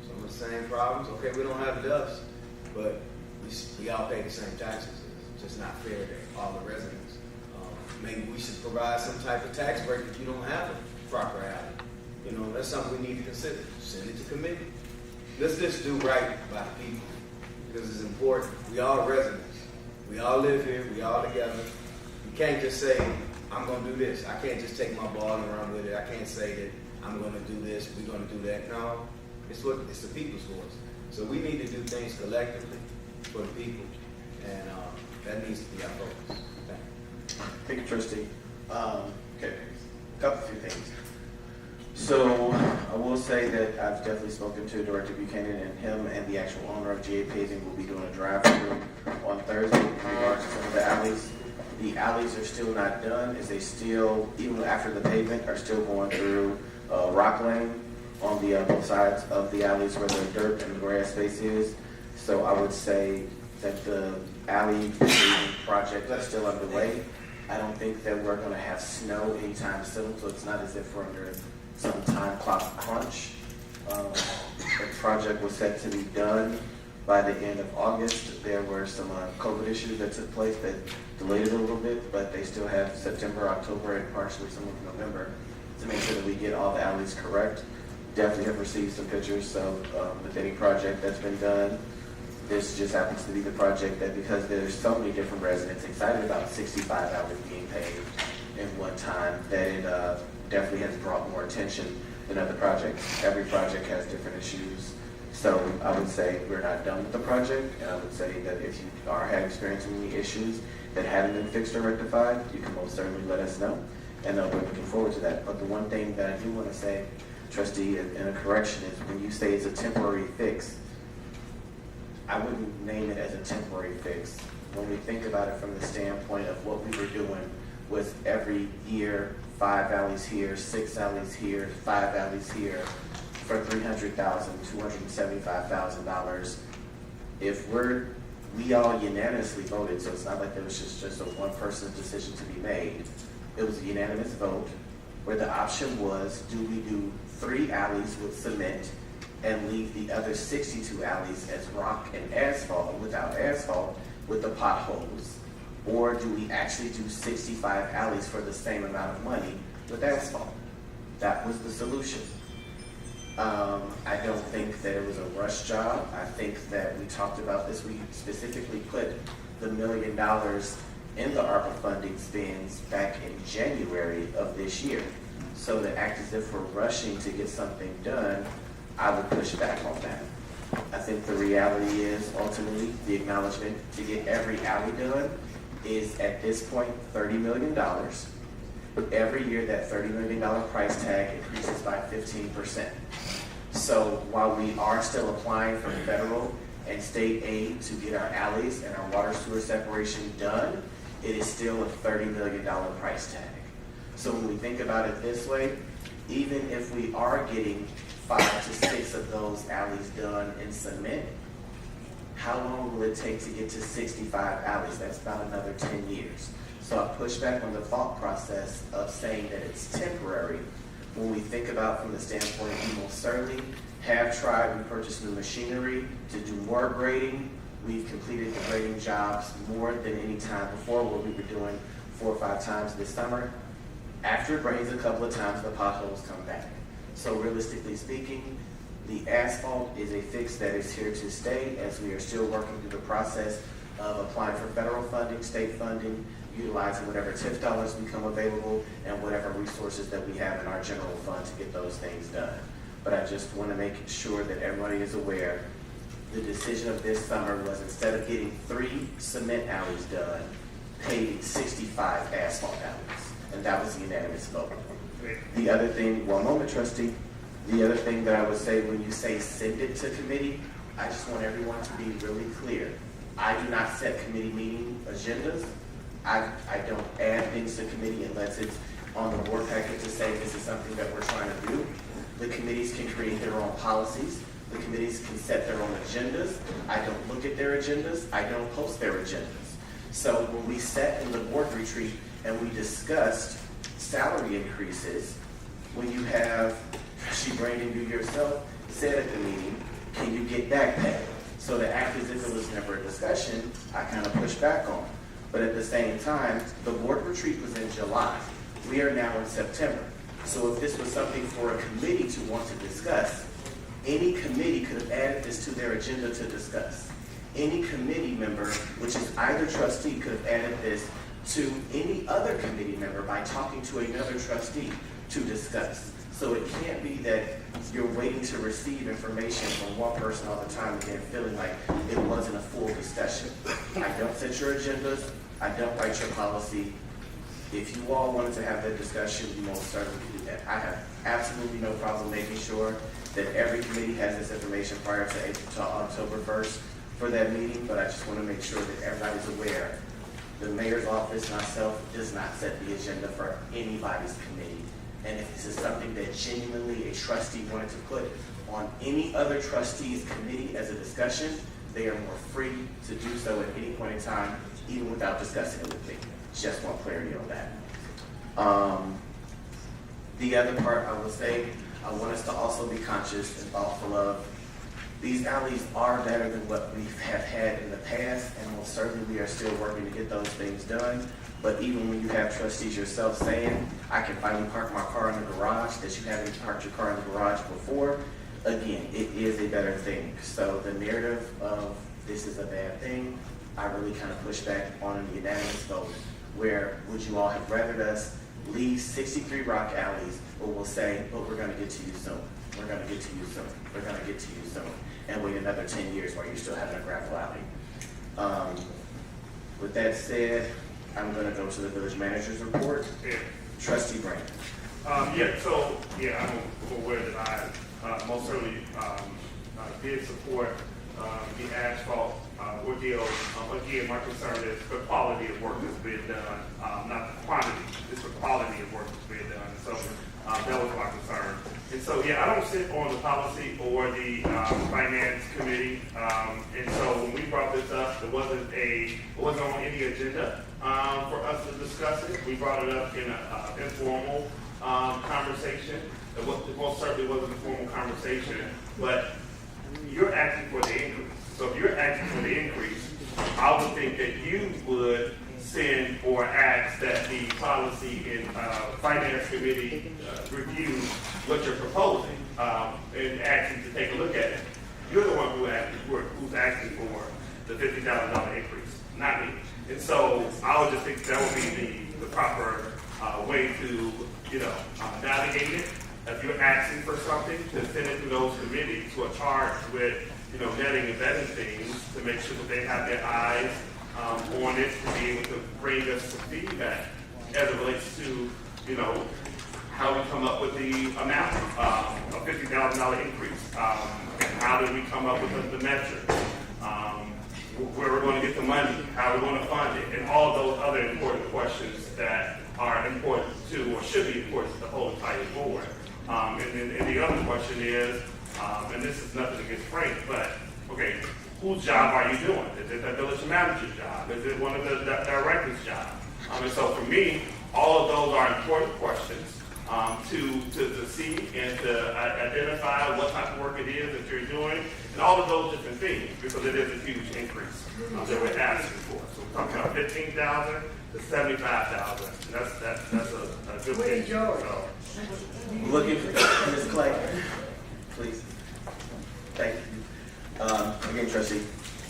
some of the same problems. Okay, we don't have the dust, but we all pay the same taxes. It's just not fair to all the residents. Maybe we should provide some type of tax break if you don't have a proper alley. You know, that's something we need to consider. Send it to committee. Let's just do right by the people because it's important. We all residents. We all live here. We all together. You can't just say, I'm going to do this. I can't just take my ball and run with it. I can't say that I'm going to do this, we're going to do that. No, it's the people's voice. So we need to do things collectively for the people, and that needs to be our focus. Thank you, Trustee. Okay, a few things. So I will say that I've definitely spoken to Director Buchanan, and him and the actual owner of GA Paving will be doing a drive-through on Thursday in regards to some of the alleys. The alleys are still not done, as they still, even after the pavement, are still going through rock lane on the both sides of the alleys where the dirt and the grass space is. So I would say that the alley project is still underway. I don't think that we're going to have snow anytime soon, so it's not as if we're under some time clock crunch. The project was set to be done by the end of August. There were some COVID issues that took place that delayed it a little bit, but they still have September, October, and partially some of November to make sure that we get all the alleys correct. Definitely have received some pictures of the bidding project that's been done. This just happens to be the project that, because there's so many different residents excited about 65 alleys being paved in one time, that it definitely has brought more attention than other projects. Every project has different issues. So I would say we're not done with the project, and I would say that if you are experiencing any issues that haven't been fixed or rectified, you can most certainly let us know, and we're looking forward to that. But the one thing that I do want to say, Trustee, in a correction, is when you say it's a temporary fix, I wouldn't name it as a temporary fix. When we think about it from the standpoint of what we were doing was every year, 5 alleys here, 6 alleys here, 5 alleys here, for $300,000, $275,000. If we all unanimously voted, so it's not like there was just a one person's decision to be made. It was a unanimous vote where the option was, do we do 3 alleys with cement and leave the other 62 alleys as rock and asphalt, without asphalt, with the potholes? Or do we actually do 65 alleys for the same amount of money with asphalt? That was the solution. I don't think that it was a rush job. I think that we talked about this. We specifically put the $1 million in the ARPA funding spends back in January of this year. So to act as if we're rushing to get something done, I would push back on that. I think the reality is ultimately the acknowledgement to get every alley done is at this point $30 million. Every year that $30 million price tag increases by 15%. So while we are still applying for federal and state aid to get our alleys and our water sewer separation done, it is still a $30 million price tag. So when we think about it this way, even if we are getting 5 to 6 of those alleys done in cement, how long will it take to get to 65 alleys? That's about another 10 years. So I push back on the thought process of saying that it's temporary. When we think about from the standpoint, we most certainly have tried, we purchased new machinery to do more grading. We've completed the grading jobs more than any time before, where we were doing 4 or 5 times this summer. After it rains a couple of times, the potholes come back. So realistically speaking, the asphalt is a fix that is here to stay, as we are still working through the process of applying for federal funding, state funding, utilizing whatever TIF dollars become available and whatever resources that we have in our general fund to get those things done. But I just want to make sure that everybody is aware the decision of this summer was, instead of getting 3 cement alleys done, paving 65 asphalt alleys. And that was a unanimous vote. The other thing, one moment, trustee. The other thing that I would say, when you say send it to committee, I just want everyone to be really clear. I do not set committee meeting agendas. I don't add things to committee unless it's on the board packet to say this is something that we're trying to do. The committees can create their own policies. The committees can set their own agendas. I don't look at their agendas. I don't post their agendas. So when we sat in the board retreat and we discussed salary increases, when you have, Brandon, you yourself said at the meeting, can you get back pay? So to act as if it was never a discussion, I kind of pushed back on. But at the same time, the board retreat was in July. We are now in September. So if this was something for a committee to want to discuss, any committee could have added this to their agenda to discuss. Any committee member, which is either trustee, could have added this to any other committee member by talking to another trustee to discuss. So it can't be that you're waiting to receive information from one person all the time and then feeling like it wasn't a full discussion. I don't set your agendas. I don't write your policy. If you all wanted to have that discussion, you most certainly do that. I have absolutely no problem making sure that every committee has this information prior to October 1st for that meeting, but I just want to make sure that everybody's aware. The mayor's office, myself, does not set the agenda for anybody's committee. And if this is something that genuinely a trustee wanted to put on any other trustee's committee as a discussion, they are more free to do so at any point in time, even without discussing it with me. Just want clarity on that. The other part I will say, I want us to also be conscious and thoughtful of, these alleys are better than what we have had in the past, and most certainly we are still working to get those things done. But even when you have trustees yourself saying, I can finally park my car in the garage, that you haven't parked your car in the garage before, again, it is a better thing. So the narrative of this is a bad thing, I really kind of push back on a unanimous vote, where would you all have rather us leave 63 rock alleys, but we'll say, but we're going to get to you soon. We're going to get to you soon. We're going to get to you soon. And wait another 10 years while you're still having a gravel alley. With that said, I'm going to go to the village manager's report. Yeah. Trustee Brandon. I'm aware that I most certainly did support the asphalt ordeal. Again, my concern is the quality of work that's being done, not the quantity. It's the quality of work that's being done. So that was my concern. And so, I don't sit on the policy or the finance committee. And so when we brought this up, it wasn't on any agenda for us to discuss it. We brought it up in an informal conversation. it most certainly wasn't a formal conversation, but you're asking for the increase. So if you're asking for the increase, I would think that you would send or ask that the policy and finance committee review what you're proposing and ask them to take a look at it. You're the one who's asking for the $50,000 increase, not me. And so I would just think that would be the proper way to, navigate it. If you're asking for something, to send it to those committees who are charged with, netting and vetting things to make sure that they have their eyes on it, to be able to bring us some feedback as it relates to, how we come up with the amount of $50,000 increase, and how do we come up with the metrics, where we're going to get the money, how we're going to fund it, and all of those other important questions that are important to, or should be important to the whole entire board. And the other question is, and this is nothing against Frank, but, okay, whose job are you doing? Is it the village manager's job? Is it one of the director's job? And so for me, all of those are important questions to see and to identify what type of work it is that you're doing, and all of those different things, because it is a huge increase that we're asking for. So we're talking about 15,000 to 75,000. That's a good thing. So, Looking for Ms. Clay, please. Thank you. Again, trustee,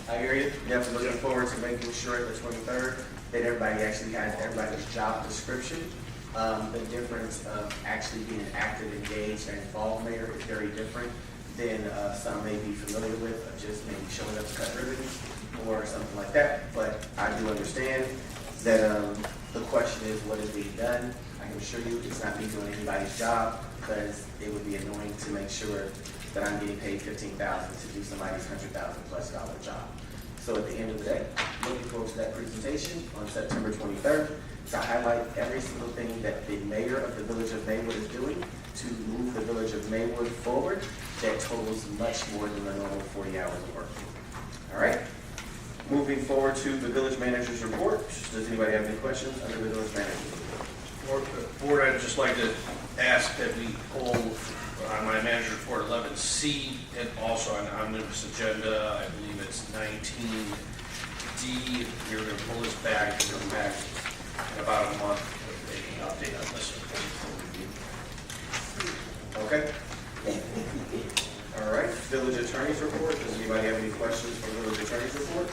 I hear you. Yep, looking forward to making sure the 23rd that everybody actually has everybody's job description. The difference of actually being active, engaged, and involved mayor is very different than some may be familiar with, of just maybe showing up to cut ribbons or something like that. But I do understand that the question is what is being done. I can assure you it's not me doing anybody's job, because it would be annoying to make sure that I'm getting paid $15,000 to do somebody's $100,000+ job. So at the end of the day, looking forward to that presentation on September 23rd to highlight every single thing that the mayor of the village of Maywood is doing to move the village of Maywood forward that totals much more than the normal 40 hours of work. All right? Moving forward to the village manager's report. Does anybody have any questions under the village manager's report? Board, I'd just like to ask that we pull on my manager's report 11C and also on the omnibus agenda, I believe it's 19D. We're going to pull this back and come back in about a month with an update on this. Okay. All right. Village attorney's report. Does anybody have any questions for village attorney's report?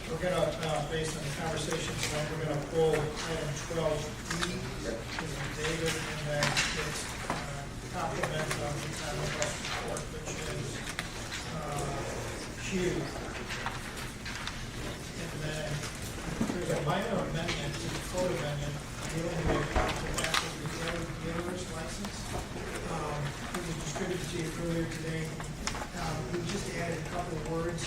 We're gonna, based on the conversation tonight, we're gonna pull item 12E, because of David, and then it's complement of the omnibus report, which is Q. And then there's a minor amendment to the code amendment dealing with the master retailer dealer's license. It was distributed to you earlier today. We just added a couple of words.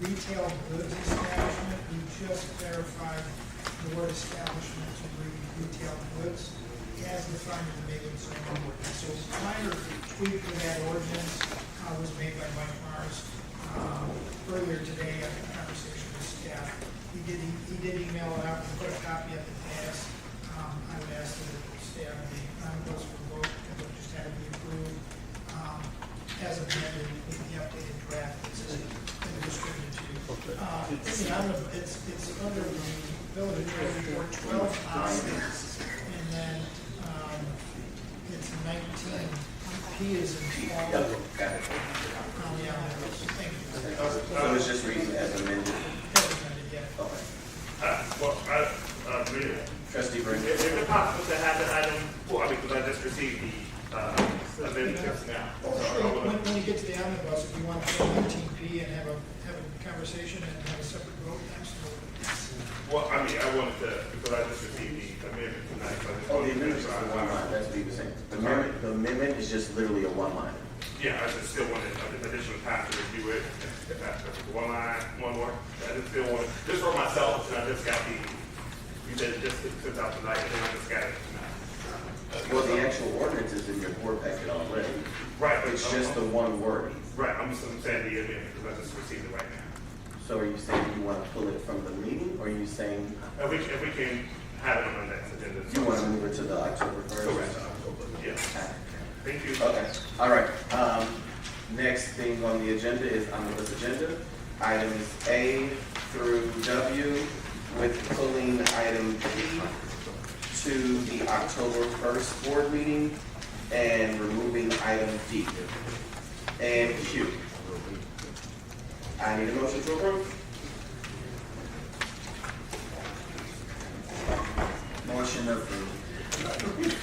Retail goods establishment, we just clarified the word establishment to read retail goods as defined in the Maywood zoning ordinance. So minor tweak to that ordinance was made by Mike Mars earlier today after a conversation with staff. He did email it out and put a copy at the desk. I would ask that the staff the omnibus for vote, and it just had to be approved as amended with the updated draft that's distributed to you. It's under the village report 12I, and then it's 19. P is in Paul. Got it. Thank you. So it's just reading as amended. As amended, yeah. Okay. Trustee Brink. Is it possible to have that item, because I just received the amendment just now. When you get to the omnibus, if you want to put 19P and have a conversation and have a separate vote, absolutely. Well, I wanted to, because I just received the amendment tonight. So The amendment is just one line. That's what he was saying. The amendment is just literally a one line. Yeah, I just still wanted additional time to review it. If that's one line, one more. I just still want just for myself, and I just got you said it just since out tonight, and then I just got it tonight. Well, the actual ordinance is in your board packet already. Right. It's just the one word. Right, I'm saying the amendment, because I just received it right now. So are you saying you want to pull it from the meeting, or are you saying? If we can have it on the next agenda. You want to move it to the October 1st? Correct. Yeah. Thank you. Okay, all right. Next thing on the agenda is omnibus agenda. Items A through W, with pulling item P to the October 1st board meeting and removing item D and Q. I need a motion to approve. Motion approved.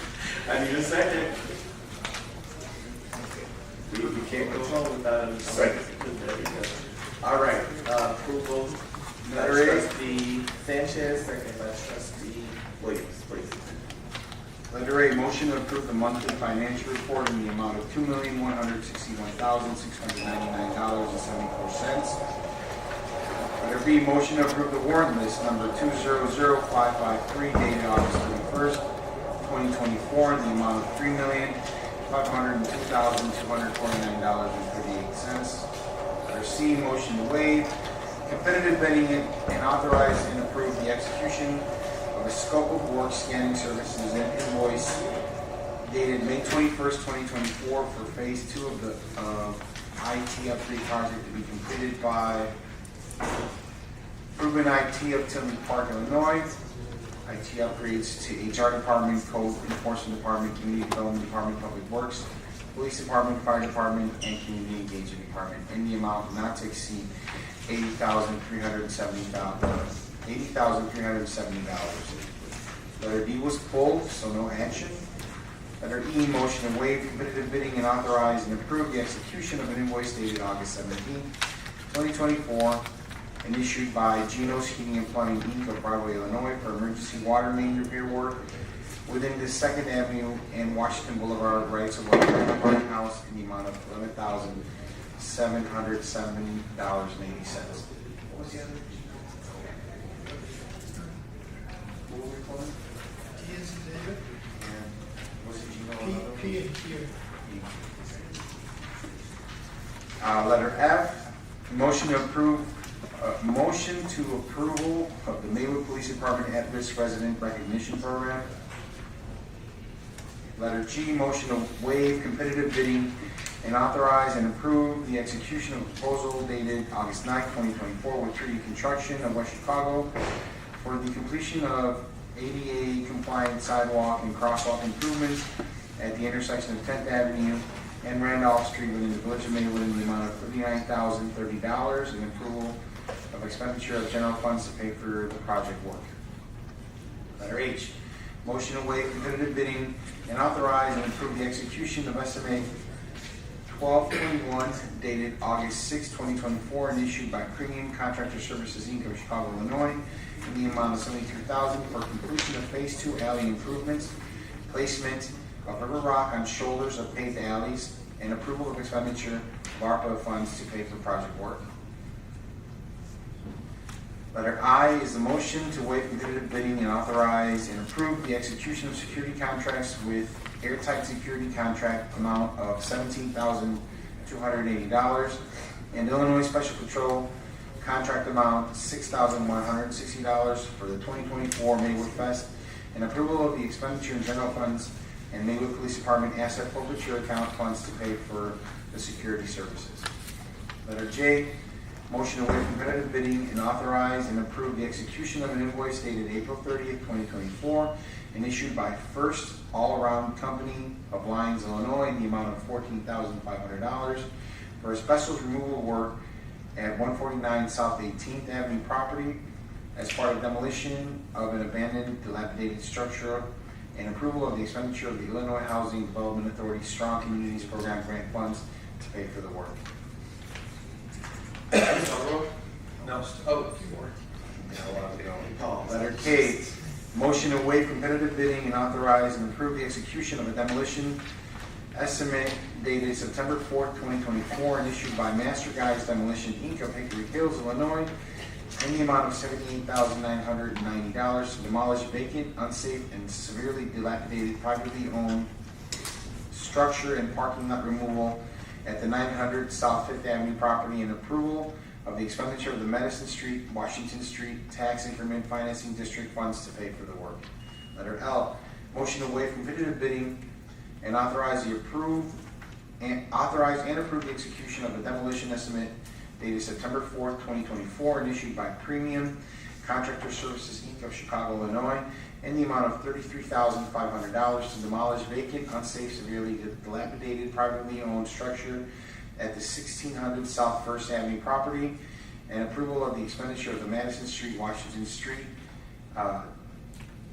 I need a second. We can't go home without a second. There we go. All right, approval by trustee Sanchez, second by trustee Williams, please. Letter A, motion to approve the monthly financial report in the amount of $2,161,699.74. Letter B, motion to approve the warrant list number 200553 dated August 31st, 2024 in the amount of $3,502,249.38. Letter C, motion to waive competitive bidding and authorize and approve the execution of a scope of work scanning services and invoice dated May 21st, 2024 for phase 2 of the IT upgrade project to be completed by Proven IT of Tinley Park, Illinois. IT upgrades to HR Department, Code Enforcement Department, Community Development Department, Public Works, Police Department, Fire Department, and Community Engagement Department in the amount not to exceed $80,370. Letter D was pulled, so no action. Letter E, motion to waive competitive bidding and authorize and approve the execution of an invoice dated August 17, 2024, and issued by Geno's Heating and Plumbing, Inc. of Broadway, Illinois, for emergency water main repair work within the 2nd Avenue and Washington Boulevard rights of way apartment house in the amount of $11,770.80. What was the other? What were we calling? T is in David. And what's the Geno? P and Q. Letter F, motion to approve. Motion to approval of the Maywood Police Department at-risk resident recognition program. Letter G, motion to waive competitive bidding and authorize and approve the execution of a proposal dated August 9, 2024 with 3D Construction of West Chicago for the completion of ADA compliant sidewalk and crosswalk improvements at the intersection of 10th Avenue and Randolph Street within the Village of Maywood in the amount of $39,030 and approval of expenditure of general funds to pay for the project work. Letter H, motion to waive competitive bidding and authorize and approve the execution of SMA 1221 dated August 6, 2024 and issued by Premium Contractor Services, Inc. of Chicago, Illinois in the amount of $72,000 for completion of phase 2 alley improvements, placement of river rock on shoulders of paved alleys, and approval of expenditure of ARPA funds to pay for project work. Letter I is the motion to waive competitive bidding and authorize and approve the execution of security contracts with Airtight Security contract amount of $17,280 and Illinois Special Patrol contract amount $6,160 for the 2024 Maywood Fest and approval of the expenditure in general funds and Maywood Police Department asset forfeiture account funds to pay for the security services. Letter J, motion to waive competitive bidding and authorize and approve the execution of an invoice dated April 30th, 2024 and issued by First All-Around Company of Lyons, Illinois in the amount of $14,500 for asbestos removal work at 149 South 18th Avenue property as part of demolition of an abandoned dilapidated structure and approval of the expenditure of the Illinois Housing Development Authority Strong Communities Program grant funds to pay for the work. No. Oh, Letter K, motion to waive competitive bidding and authorize and approve the execution of a demolition estimate dated September 4th, 2024 and issued by Master Guys Demolition, Inc. of Hickory Hills, Illinois in the amount of $78,990 to demolish vacant, unsafe, and severely dilapidated privately owned structure and parking lot removal at the 900 South 5th Avenue property and approval of the expenditure of the Madison Street, Washington Street Tax Increment Financing District funds to pay for the work. Letter L, motion to waive competitive bidding and authorize and approve the execution of a demolition estimate dated September 4th, 2024, and issued by Premium Contractor Services, Inc. of Chicago, Illinois, in the amount of $33,500 to demolish vacant, unsafe, severely dilapidated, privately owned structure at the 1600 South First Avenue property, and approval of the expenditure of the Madison Street, Washington Street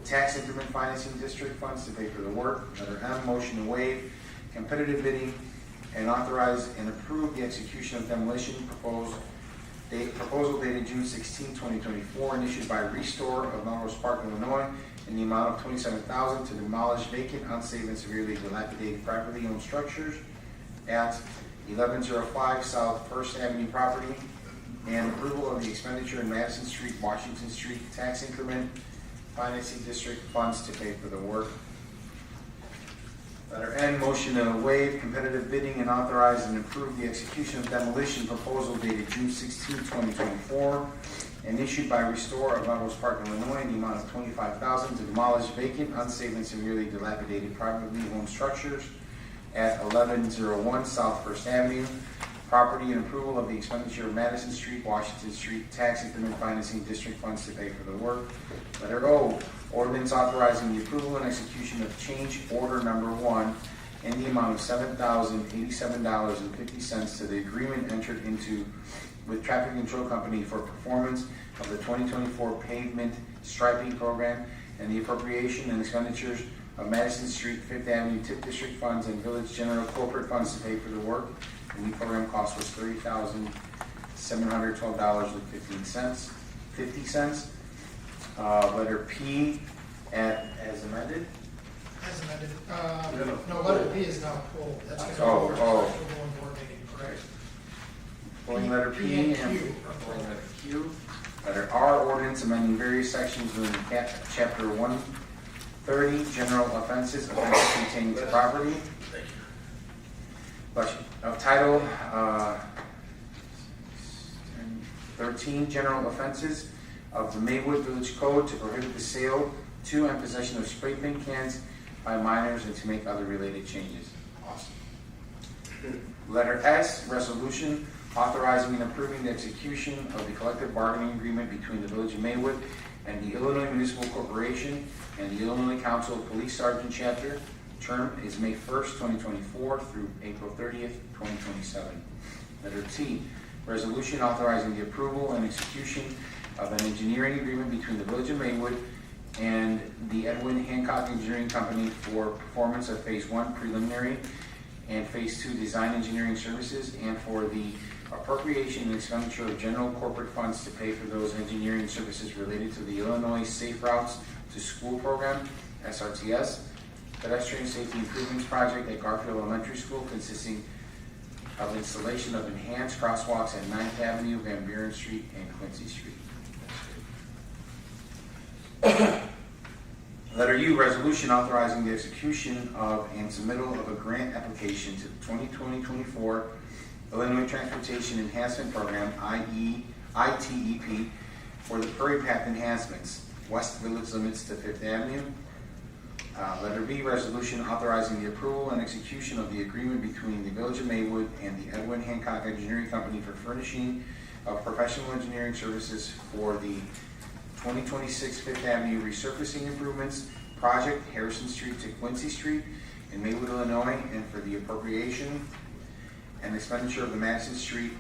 tax increment financing district funds to pay for the work. Letter M, motion to waive competitive bidding and authorize and approve the execution of demolition proposal dated June 16, 2024, and issued by Restore of Melrose Park, Illinois, in the amount of $27,000 to demolish vacant, unsafe, and severely dilapidated privately owned structures at 1105 South First Avenue property, and approval of the expenditure in Madison Street, Washington Street tax increment financing district funds to pay for the work. Letter N, motion to waive competitive bidding and authorize and approve the execution of demolition proposal dated June 16, 2024, and issued by Restore of Melrose Park, Illinois, in the amount of $25,000 to demolish vacant, unsafe, and severely dilapidated privately owned structures at 1101 South First Avenue property, and approval of the expenditure of Madison Street, Washington Street tax increment financing district funds to pay for the work. Letter O, ordinance authorizing the approval and execution of change order number 1 in the amount of $7,087.50 to the agreement entered into with Traffic Control Company for performance of the 2024 pavement striping program, and the appropriation and expenditures of Madison Street, Fifth Avenue TIP district funds and village general corporate funds to pay for the work. And the program cost was $30,712.50. Letter P, as amended. As amended. No, letter B is now pulled. That's going to go over to Oh. special board meeting, correct? Pulling letter P and pulling letter Q. Letter R, ordinance amending various sections within chapter 130, general offenses pertaining to property. Of title 13, general offenses of the Maywood Village Code to prohibit the sale to and possession of spray paint cans by minors and to make other related changes. Awesome. Letter S, resolution authorizing and approving the execution of the collective bargaining agreement between the Village of Maywood and the Illinois Municipal Corporation and the Illinois Council of Police Sergeant Chapter. Term is May 1st, 2024 through April 30th, 2027. Letter T, resolution authorizing the approval and execution of an engineering agreement between the Village of Maywood and the Edwin Hancock Engineering Company for performance of Phase 1 preliminary and Phase 2 design engineering services, and for the appropriation and expenditure of general corporate funds to pay for those engineering services related to the Illinois Safe Routes to School Program, SRTS, pedestrian safety improvements project at Garfield Elementary School, consisting of installation of enhanced crosswalks at 9th Avenue, Van Buren Street, and Quincy Street. Letter U, resolution authorizing the execution of and submittal of a grant application to the 2020-24 Illinois Transportation Enhancement Program, ITEP, for the Prairie Path Enhancements, West Village limits to 5th Avenue. Letter B, resolution authorizing the approval and execution of the agreement between the Village of Maywood and the Edwin Hancock Engineering Company for furnishing of professional engineering services for the 2026 5th Avenue resurfacing improvements project, Harrison Street to Quincy Street in Maywood, Illinois, and for the appropriation and expenditure of the Madison Street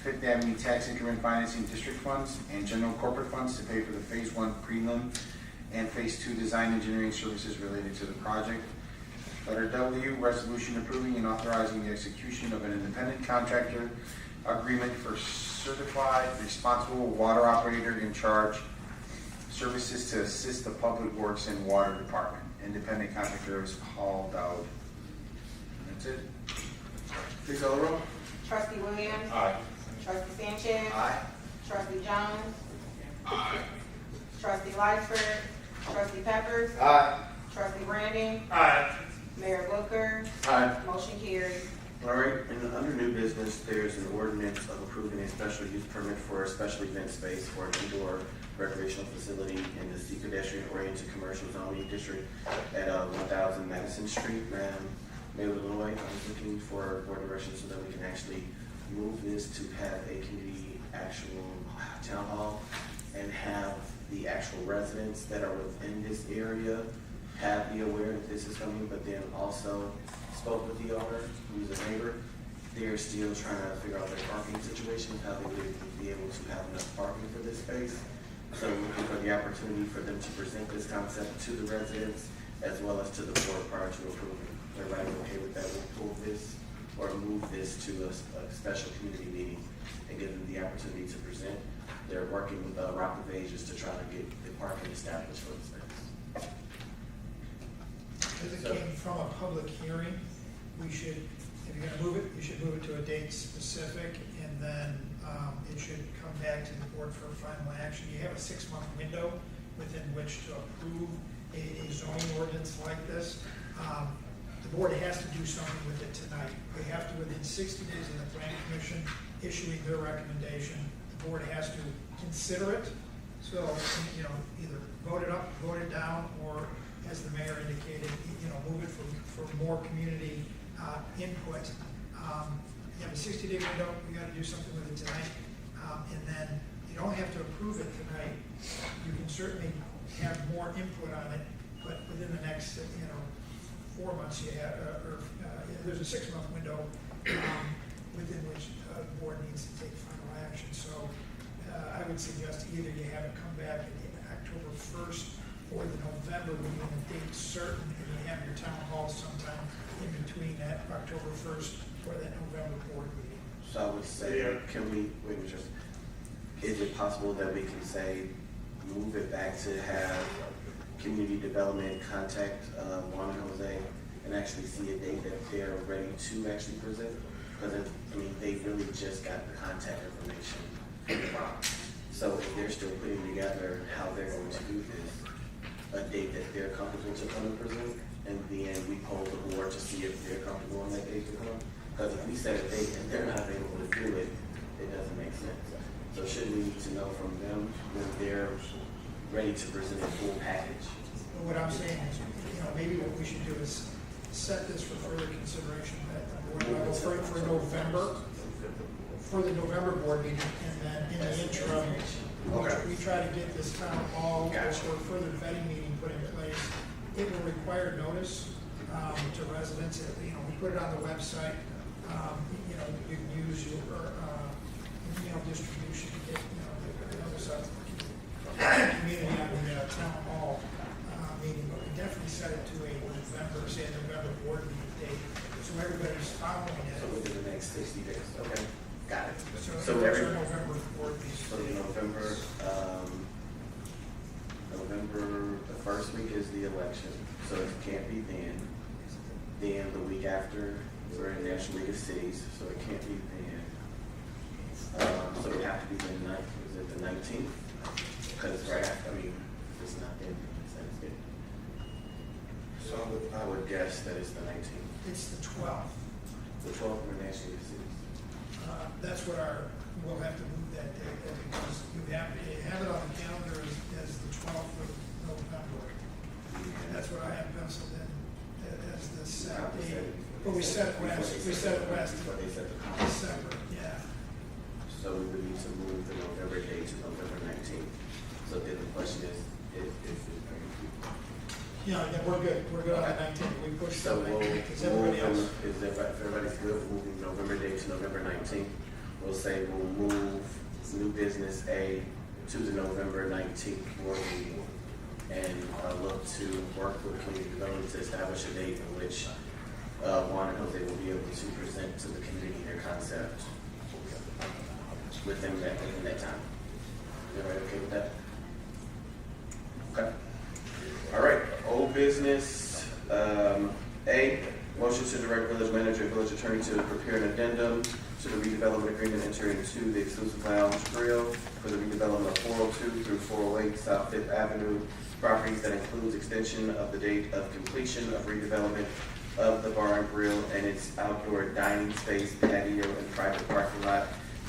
5th Avenue tax increment financing district funds and general corporate funds to pay for the Phase 1 prelim and Phase 2 design engineering services related to the project. Letter W, resolution approving and authorizing the execution of an independent contractor agreement for certified responsible water operator in charge services to assist the Public Works and Water Department. Independent contractor is Paul Dowd. That's it. Please call the roll. Trustee Williams? Aye. Trustee Sanchez? Aye. Trustee Jones? Aye. Trustee Lightford? Trustee Peppers? Aye. Trustee Brandon? Aye. Mayor Booker? Aye. Motion carries. All right, and under new business, there's an ordinance of approving a special use permit for a special event space for an indoor recreational facility in the C pedestrian oriented commercial zoning district at 1000 Madison Street. Ma'am, Maywood, Illinois. I was looking for board direction so that we can actually move this to have a community actual town hall and have the actual residents that are within this area be aware that this is coming, but then also spoke with the owner, who's a neighbor. They're still trying to figure out their parking situation, how they would be able to have enough parking for this space. So looking for the opportunity for them to present this concept to the residents as well as to the board prior to approval. Everybody okay with that? We'll pull this or move this to a special community meeting and give them the opportunity to present. They're working with Rock of Ages to try to get the parking established for the space. Because it came from a public hearing, we should, if you're gonna move it, you should move it to a date specific, and then it should come back to the board for final action. You have a 6-month window within which to approve a zoning ordinance like this. The board has to do something with it tonight. They have to, within 60 days of the planning commission issuing their recommendation, the board has to consider it. So, you know, either vote it up, vote it down, or as the mayor indicated, you know, move it for more community input. You have a 60-day window, we gotta do something with it tonight. And then you don't have to approve it tonight. You can certainly have more input on it, but within the next, 4 months you have, there's a 6-month window within which the board needs to take final action. So I would suggest either you have it come back in October 1st or the November meeting, a date certain, and you have your town hall sometime in between that October 1st or that November board meeting. So I would say, can we, is it possible that we can say, move it back to have community development contact Juan and Jose and actually see a date that they're ready to actually present? Because they really just got the contact information from the Rock. So if they're still putting together how they're going to do this, a date that they're comfortable to come and present, and then we poll the board to see if they're comfortable on that date to come. Because if we set a date and they're not able to do it, it doesn't make sense. So shouldn't we need to know from them when they're ready to present a full package? What I'm saying is, maybe what we should do is set this for further consideration at the board level for November, for the November board meeting, and then in the interim, we try to get this town hall or further vetting meeting put in place. It will require notice to residents. We put it on the website. You can use your distribution to get the notice out to the community on the town hall meeting. But we definitely set it to a November, say a November board meeting date, so everybody's following it. So within the next 60 days, okay, got it. So every November board meeting. So November, the first week is the election, so it can't be then. Then the week after, we're in National League of Cities, so it can't be then. So it would have to be the 9th, is it the 19th? Because it's right after, it's not then, it's Thanksgiving. So I would guess that it's the 19th. It's the 12th. The 12th for National League of Cities. That's what we'll have to move that date, because you have it on the calendar as the 12th of November. And that's what I have penciled in as the set date. But we set it west, But they set the December, yeah. So we would need to move the November date to November 19th. So then the question is, Yeah, we're good on the 19th. We pushed so the we'll 19th, because everybody else. if everybody's good with moving November date to November 19th, we'll say we'll move new business A to the November 19th board meeting and look to work with community development to establish a date in which Juan and Jose will be able to present to the community their concept within that time. Everybody okay with that? Okay. All right, old business. A, motion to direct village manager and village attorney to prepare an addendum to the redevelopment agreement entered into the exclusive lounge grill for the redevelopment of 402 through 408 South Fifth Avenue properties that includes extension of the date of completion of redevelopment of the bar and grill and its outdoor dining space, patio, and private parking lot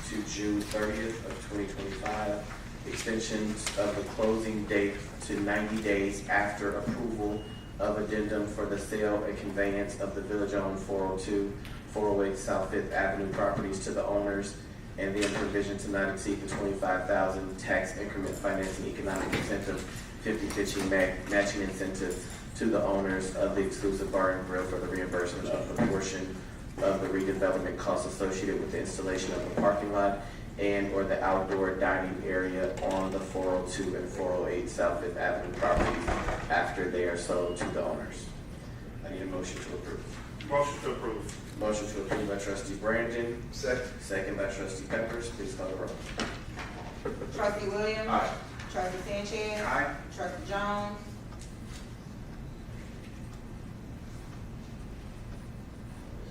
to June 30th of 2025. Extensions of the closing date to 90 days after approval of addendum for the sale and conveyance of the village-owned 402, 408 South Fifth Avenue properties to the owners, and then provision to not exceed the 25,000 tax increment financing economic incentive 50/50 matching incentive to the owners of the exclusive bar and grill for the reimbursement of the portion of the redevelopment costs associated with the installation of the parking lot and or the outdoor dining area on the 402 and 408 South Fifth Avenue properties after they are sold to the owners. I need a motion to approve. Motion to approve. Motion to approve by trustee Brandon, Second. second by trustee Peppers. Please call the roll. Trustee Williams. Aye. Trustee Sanchez. Aye. Trustee Jones.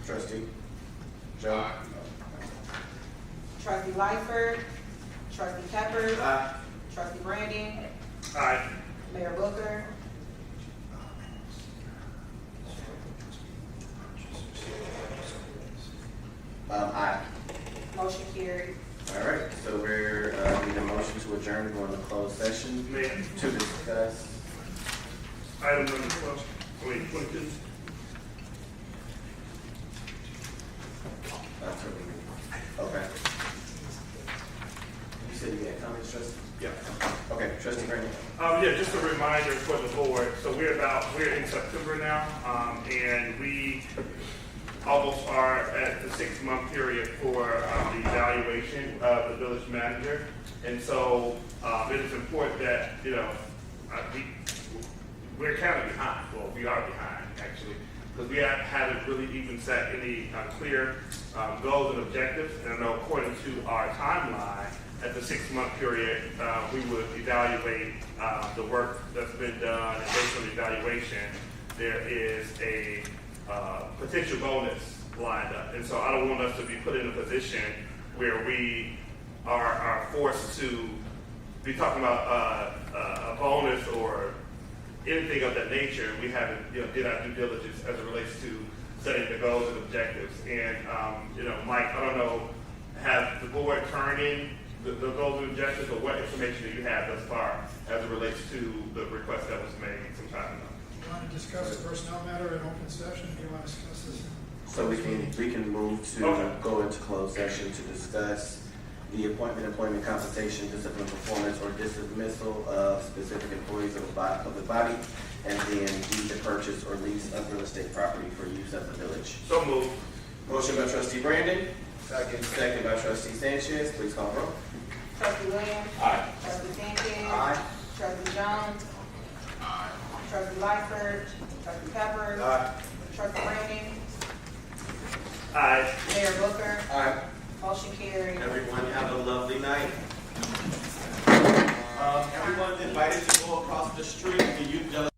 Trustee Joe. Trustee Lightford. Trustee Peppers. Aye. Trustee Brandon. Aye. Mayor Booker. Aye. Motion carried. All right, so we're, need a motion to adjourn to go into closed session Mayor, to discuss. item number 12, wait, 22. That's what we, okay. You said you had comments, trustee? Yeah. Okay, trustee Brandon. Yeah, just a reminder for the board. So we're in September now, and we almost are at the 6-month period for the evaluation of the village manager. And so it is important that, we're kind of behind. Well, we are behind, actually, because we haven't really even set any clear goals and objectives. And I know according to our timeline, at the 6-month period, we would evaluate the work that's been done, and based on the evaluation, there is a potential bonus lined up. And so I don't want us to be put in a position where we are forced to be talking about a bonus or anything of that nature. We haven't did our due diligence as it relates to setting the goals and objectives. And Mike, I don't know, have the board turned in the goals and objectives, or what information do you have thus far as it relates to the request that was made some time ago? Do you want to discuss the personnel matter in open session? Do you want to discuss this in? So we can move to go into closed session to discuss the appointment, employment, compensation, discipline, performance, or dismissal of specific employees of the public body, and then the purchase or lease of real estate property for use of the village. So moved. Motion by trustee Brandon. Second by trustee Sanchez. Please call the roll. Trustee Williams. Aye. Trustee Sanchez. Aye. Trustee Jones. Aye. Trustee Lightford. Trustee Peppers. Aye. Trustee Brandon. Aye. Mayor Booker. Aye. Motion carried. Everyone have a lovely night. Everyone's invited to go across the street. The youth delegation